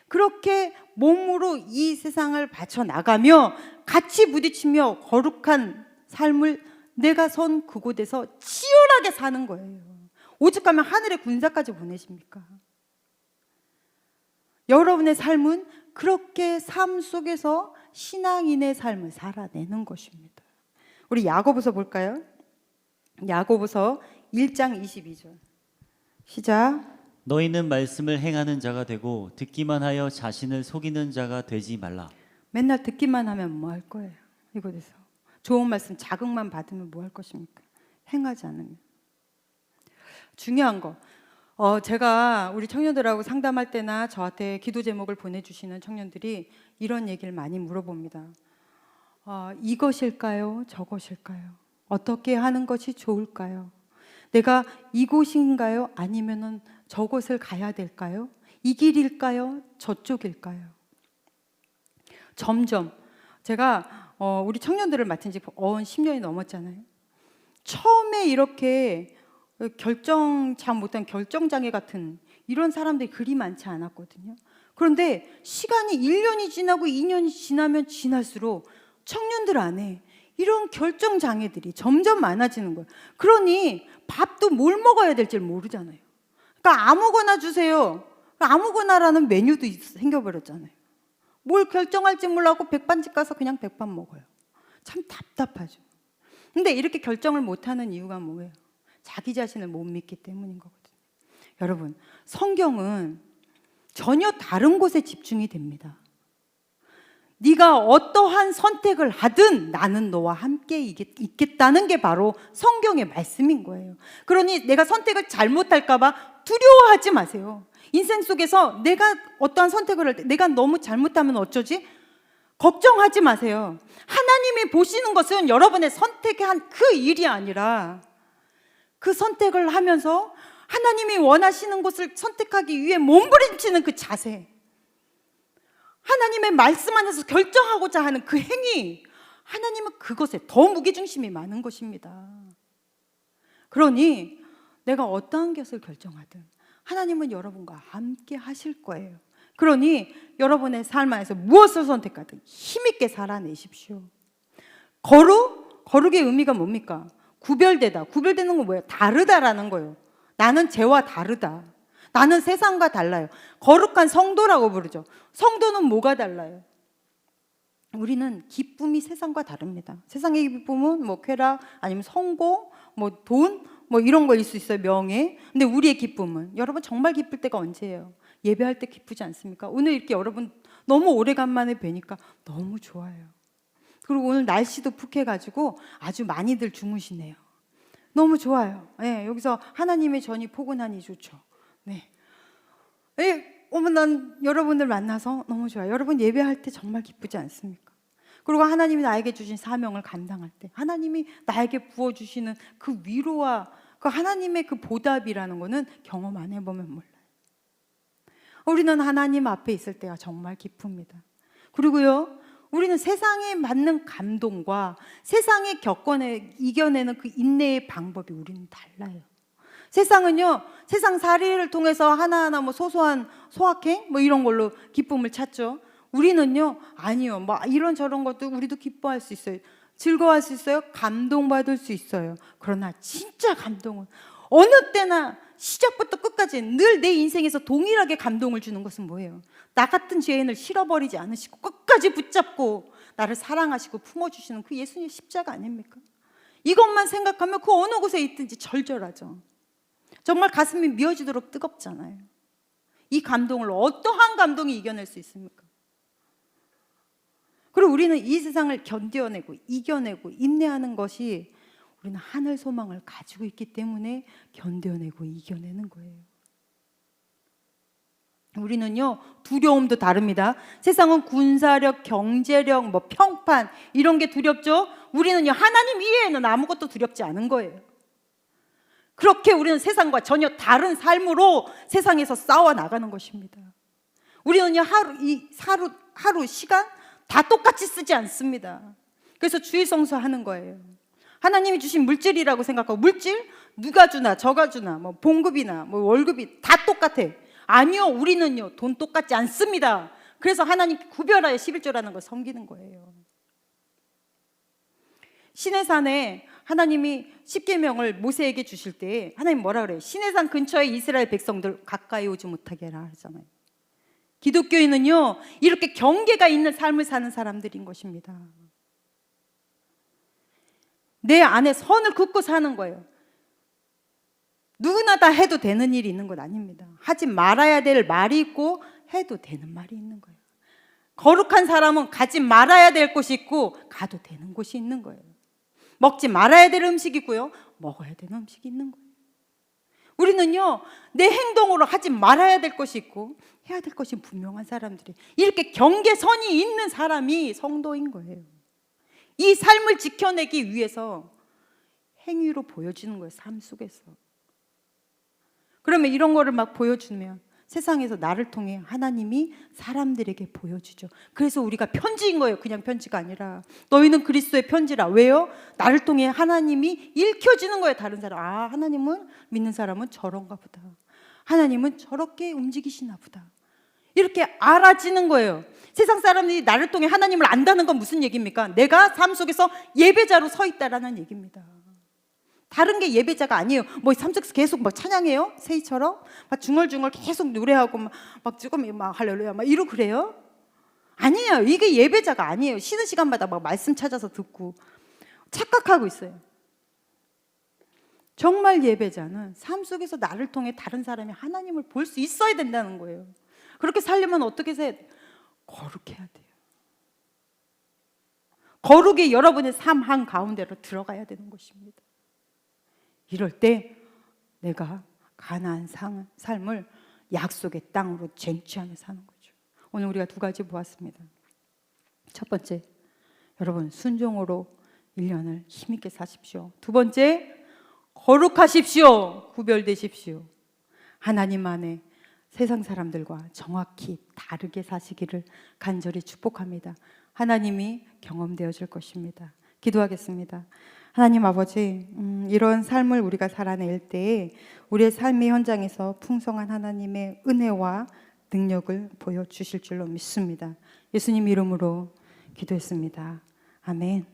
그렇게 몸으로 이 세상을 바쳐나가며 같이 부딪히며 거룩한 삶을 내가 선 그곳에서 치열하게 사는 거예요. 오죽하면 하늘의 군사까지 보내십니까? 여러분의 삶은 그렇게 삶 속에서 신앙인의 삶을 살아내는 것입니다. 우리 야고보서 볼까요? 야고보서 1장 22절 시작. 너희는 말씀을 행하는 자가 되고 듣기만 하여 자신을 속이는 자가 되지 말라. 맨날 듣기만 하면 뭐 할 거예요? 이곳에서 좋은 말씀 자극만 받으면 뭐 할 것입니까? 행하지 않으면. 중요한 거 제가 우리 청년들하고 상담할 때나 저한테 기도 제목을 보내주시는 청년들이 이런 얘기를 많이 물어봅니다. 이것일까요? 저것일까요? 어떻게 하는 것이 좋을까요? 내가 이곳인가요? 아니면은 저곳을 가야 될까요? 이 길일까요? 저쪽일까요? 점점 제가 우리 청년들을 맡은 지 10년이 넘었잖아요. 처음에 이렇게 결정 잘 못한 결정장애 같은 이런 사람들이 그리 많지 않았거든요. 그런데 시간이 1년이 지나고 2년이 지나면 지날수록 청년들 안에 이런 결정장애들이 점점 많아지는 거예요. 그러니 밥도 뭘 먹어야 될지 모르잖아요. 그러니까 아무거나 주세요. 아무거나라는 메뉴도 생겨버렸잖아요. 뭘 결정할지 몰라고 백반집 가서 그냥 백반 먹어요. 참 답답하죠. 근데 이렇게 결정을 못하는 이유가 뭐예요? 자기 자신을 못 믿기 때문인 거거든요. 여러분, 성경은 전혀 다른 곳에 집중이 됩니다. 네가 어떠한 선택을 하든 나는 너와 함께 있겠다는 게 바로 성경의 말씀인 거예요. 그러니 내가 선택을 잘못할까 봐 두려워하지 마세요. 인생 속에서 내가 어떠한 선택을 할 때 내가 너무 잘못하면 어쩌지? 걱정하지 마세요. 하나님이 보시는 것은 여러분의 선택한 그 일이 아니라 그 선택을 하면서 하나님이 원하시는 것을 선택하기 위해 몸부림치는 그 자세, 하나님의 말씀 안에서 결정하고자 하는 그 행위, 하나님은 그것에 더 무게중심이 많은 것입니다. 그러니 내가 어떠한 것을 결정하든 하나님은 여러분과 함께 하실 거예요. 그러니 여러분의 삶 안에서 무엇을 선택하든 힘있게 살아내십시오. 거룩의 의미가 뭡니까? 구별되다. 구별되는 건 뭐예요? 다르다라는 거예요. 나는 쟤와 다르다. 나는 세상과 달라요. 거룩한 성도라고 부르죠. 성도는 뭐가 달라요? 우리는 기쁨이 세상과 다릅니다. 세상의 기쁨은 뭐 쾌락, 아니면 성공, 뭐 돈, 뭐 이런 거일 수 있어요. 명예. 근데 우리의 기쁨은, 여러분 정말 기쁠 때가 언제예요? 예배할 때 기쁘지 않습니까? 오늘 이렇게 여러분 너무 오래간만에 뵈니까 너무 좋아요. 그리고 오늘 날씨도 푹해가지고 아주 많이들 주무시네요. 너무 좋아요. 네, 여기서 하나님의 전이 포근하니 좋죠. 네. 난 여러분들 만나서 너무 좋아요. 여러분 예배할 때 정말 기쁘지 않습니까? 그리고 하나님이 나에게 주신 사명을 감당할 때 하나님이 나에게 부어주시는 그 위로와 그 하나님의 그 보답이라는 거는 경험 안 해보면 몰라요. 우리는 하나님 앞에 있을 때가 정말 기쁩니다. 그리고요, 우리는 세상에 맞는 감동과 세상에 이겨내는 그 인내의 방법이 우리는 달라요. 세상은요, 세상 살이를 통해서 하나하나 뭐 소소한 소확행 뭐 이런 걸로 기쁨을 찾죠. 우리는요, 아니요, 뭐 이런저런 것도 우리도 기뻐할 수 있어요. 즐거워할 수 있어요. 감동받을 수 있어요. 그러나 진짜 감동은 어느 때나 시작부터 끝까지 늘 내 인생에서 동일하게 감동을 주는 것은 뭐예요? 나 같은 죄인을 실어버리지 않으시고 끝까지 붙잡고 나를 사랑하시고 품어주시는 그 예수님의 십자가 아닙니까? 이것만 생각하면 그 어느 곳에 있든지 절절하죠. 정말 가슴이 미어지도록 뜨겁잖아요. 이 감동을 어떠한 감동이 이겨낼 수 있습니까? 그리고 우리는 이 세상을 견뎌내고 이겨내고 인내하는 것이, 우리는 하늘 소망을 가지고 있기 때문에 견뎌내고 이겨내는 거예요. 우리는요, 두려움도 다릅니다. 세상은 군사력, 경제력, 뭐 평판 이런 게 두렵죠. 우리는요, 하나님 이외에는 아무것도 두렵지 않은 거예요. 그렇게 우리는 세상과 전혀 다른 삶으로 세상에서 싸워 나가는 것입니다. 우리는요, 하루 시간 다 똑같이 쓰지 않습니다. 그래서 주일 성수하는 거예요. 하나님이 주신 물질이라고 생각하고, 물질 누가 주나 저가 주나 뭐 봉급이나 뭐 월급이 다 똑같아. 아니요, 우리는요 돈 똑같지 않습니다. 그래서 하나님 구별하여 11조라는 걸 섬기는 거예요. 시내산에 하나님이 십계명을 모세에게 주실 때 하나님 뭐라 그래요? 시내산 근처에 이스라엘 백성들 가까이 오지 못하게 해라 하잖아요. 기독교인은요, 이렇게 경계가 있는 삶을 사는 사람들인 것입니다. 내 안에 선을 긋고 사는 거예요. 누구나 다 해도 되는 일이 있는 건 아닙니다. 하지 말아야 될 말이 있고 해도 되는 말이 있는 거예요. 거룩한 사람은 가지 말아야 될 곳이 있고 가도 되는 곳이 있는 거예요. 먹지 말아야 될 음식이 있고요, 먹어야 되는 음식이 있는 거예요. 우리는요, 내 행동으로 하지 말아야 될 것이 있고 해야 될 것이 분명한 사람들이, 이렇게 경계선이 있는 사람이 성도인 거예요. 이 삶을 지켜내기 위해서 행위로 보여주는 거예요, 삶 속에서. 그러면 이런 거를 막 보여주면 세상에서 나를 통해 하나님이 사람들에게 보여주죠. 그래서 우리가 편지인 거예요. 그냥 편지가 아니라 너희는 그리스도의 편지라. 왜요? 나를 통해 하나님이 읽혀지는 거예요. 다른 사람, 아, 하나님은 믿는 사람은 저런가 보다, 하나님은 저렇게 움직이시나 보다, 이렇게 알아지는 거예요. 세상 사람들이 나를 통해 하나님을 안다는 건 무슨 얘기입니까? 내가 삶 속에서 예배자로 서 있다라는 얘기입니다. 다른 게 예배자가 아니에요. 뭐 삶 속에서 계속 막 찬양해요, 세이처럼 막 중얼중얼 계속 노래하고 막 조금 막 할렐루야 막 이러고 그래요? 아니에요. 이게 예배자가 아니에요. 쉬는 시간마다 막 말씀 찾아서 듣고 착각하고 있어요. 정말 예배자는 삶 속에서 나를 통해 다른 사람이 하나님을 볼 수 있어야 된다는 거예요. 그렇게 살려면 어떻게 해야 돼요? 거룩해야 돼요. 거룩이 여러분의 삶 한가운데로 들어가야 되는 것입니다. 이럴 때 내가 가나안 삶을 약속의 땅으로 쟁취하며 사는 거죠. 오늘 우리가 두 가지 보았습니다. 첫 번째, 여러분 순종으로 1년을 힘있게 사십시오. 두 번째, 거룩하십시오. 구별되십시오. 하나님 안에 세상 사람들과 정확히 다르게 사시기를 간절히 축복합니다. 하나님이 경험되어질 것입니다. 기도하겠습니다. 하나님 아버지, 이런 삶을 우리가 살아낼 때에 우리의 삶의 현장에서 풍성한 하나님의 은혜와 능력을 보여주실 줄로 믿습니다. 예수님 이름으로 기도했습니다. 아멘.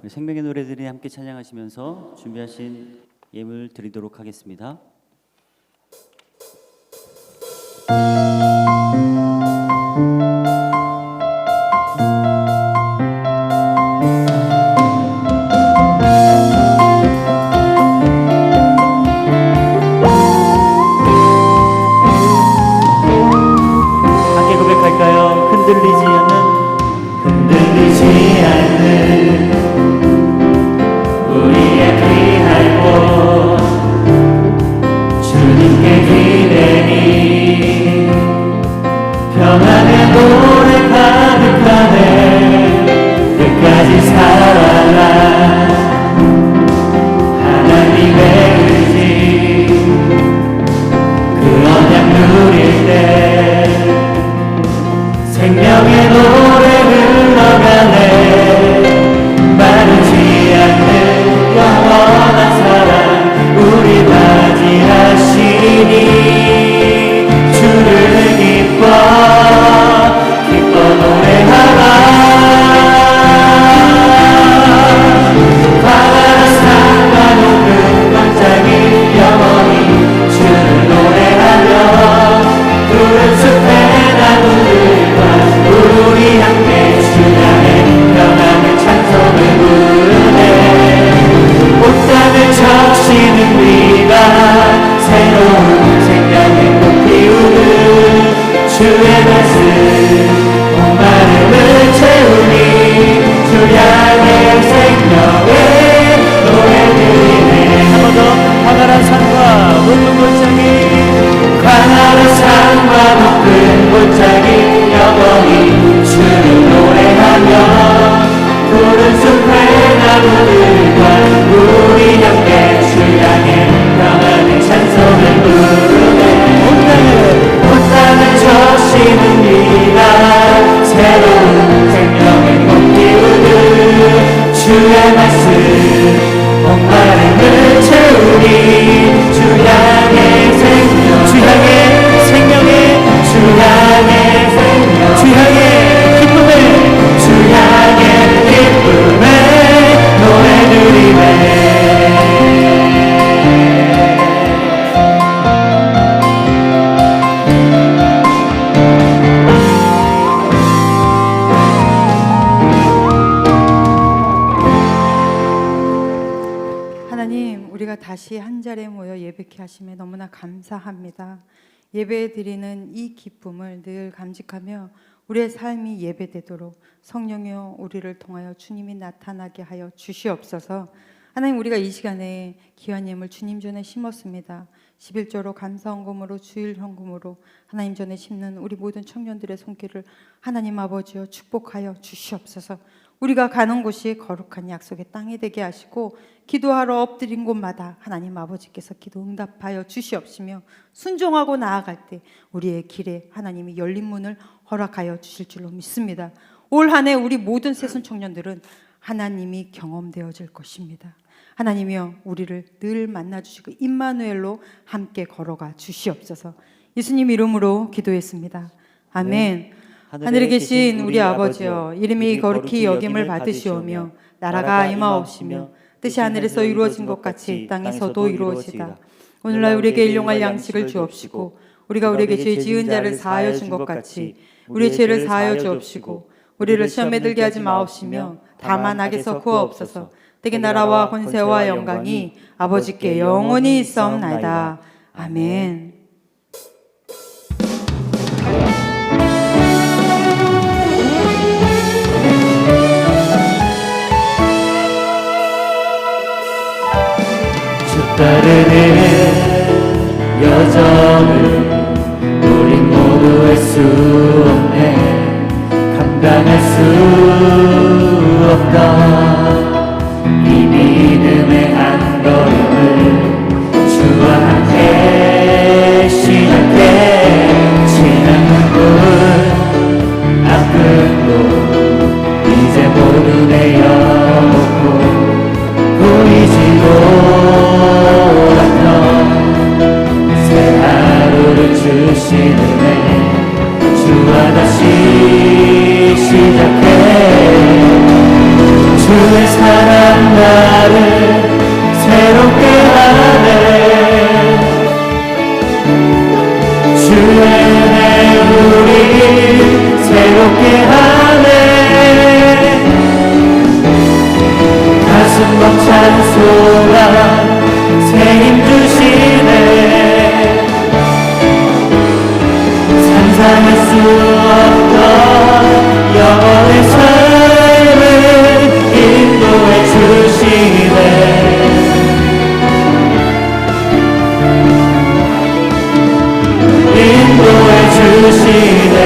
우리 생명의 노래들이 함께 찬양하시면서 준비하신 예물 드리도록 하겠습니다. 함께 고백할까요? 흔들리지 않는 우리의 귀한 곳 주님께 기대니 평안의 노래 가득하네 끝까지 살아라 하나님의 의지 그 언약 누릴 때 생명의 노래 흘러가네 마르지 않는 영원한 사랑 우리 맞이하시니 주를 기뻐 노래하라 바다의 산과 높은 광장이 영원히 주를 노래하며 푸른 숲의 나무들과 우리 함께 주 향해 평안의 찬송을 부르네 꽃단을 적시는 비가 새로운 생명의 꽃 피우는 주의 말씀 온 마음을 채우니 주 향해 생명의 노래 드리네 한 번 더 광활한 산과 높은 골짜기 광활한 산과 높은 골짜기 영원히 주를 노래하며 푸른 숲의 나무들과 우리 함께 주 향해 평안의 찬송을 부르네 온 땅을 적시는 비가 새로운 생명의 꽃 피우는 주의 말씀 온 마음을 채우니 주 향해 생명 주 향해 생명의 주 향해 생명 주 향해 기쁨의 주 향해 기쁨의 노래 드리네 하나님, 우리가 다시 한 자리에 모여 예배케 하심에 너무나 감사합니다. 예배 드리는 이 기쁨을 늘 감직하며 우리의 삶이 예배되도록 성령이여 우리를 통하여 주님이 나타나게 하여 주시옵소서. 하나님, 우리가 이 시간에 귀한 예물 주님 전에 심었습니다. 11조로 감사헌금으로 주일 헌금으로 하나님 전에 심는 우리 모든 청년들의 손길을 하나님 아버지여 축복하여 주시옵소서. 우리가 가는 곳이 거룩한 약속의 땅이 되게 하시고 기도하러 엎드린 곳마다 하나님 아버지께서 기도 응답하여 주시옵시며 순종하고 나아갈 때 우리의 길에 하나님이 열린 문을 허락하여 주실 줄로 믿습니다. 올 한 해 우리 모든 새순 청년들은 하나님이 경험되어질 것입니다. 하나님이여 우리를 늘 만나주시고 임마누엘로 함께 걸어가 주시옵소서. 예수님 이름으로 기도했습니다. 아멘. 하늘에 계신 우리 아버지여, 이름이 거룩히 여김을 받으시오며 나라가 임하옵시며 뜻이 하늘에서 이루어진 것 같이 땅에서도 이루어지다. 오늘날 우리에게 일용할 양식을 주옵시고 우리가 우리에게 죄 지은 자를 사하여 준 것 같이 우리의 죄를 사하여 주옵시고 우리를 시험에 들게 하지 마옵시며 다만 악에서 구하옵소서. 때게 나라와 권세와 영광이 아버지께 영원히 있사옵나이다. 아멘. 주 따르는 여정을 우린 모두 할 수 없네. 감당할 수 없다. 이 믿음의 한 걸음을 주와 함께 시작해. 지난 아픔도 이제 모두 내려놓고 보이지도 않던 새 하루를 주시는 애 주와 다시 시작해. 주의 사랑 나를 새롭게 하네. 주의 은혜 우리 새롭게 하네. 가슴 벅찬 소망 새 힘 주시네. 상상할 수 없던 영원의 삶을 인도해 주시네. 인도해 주시네.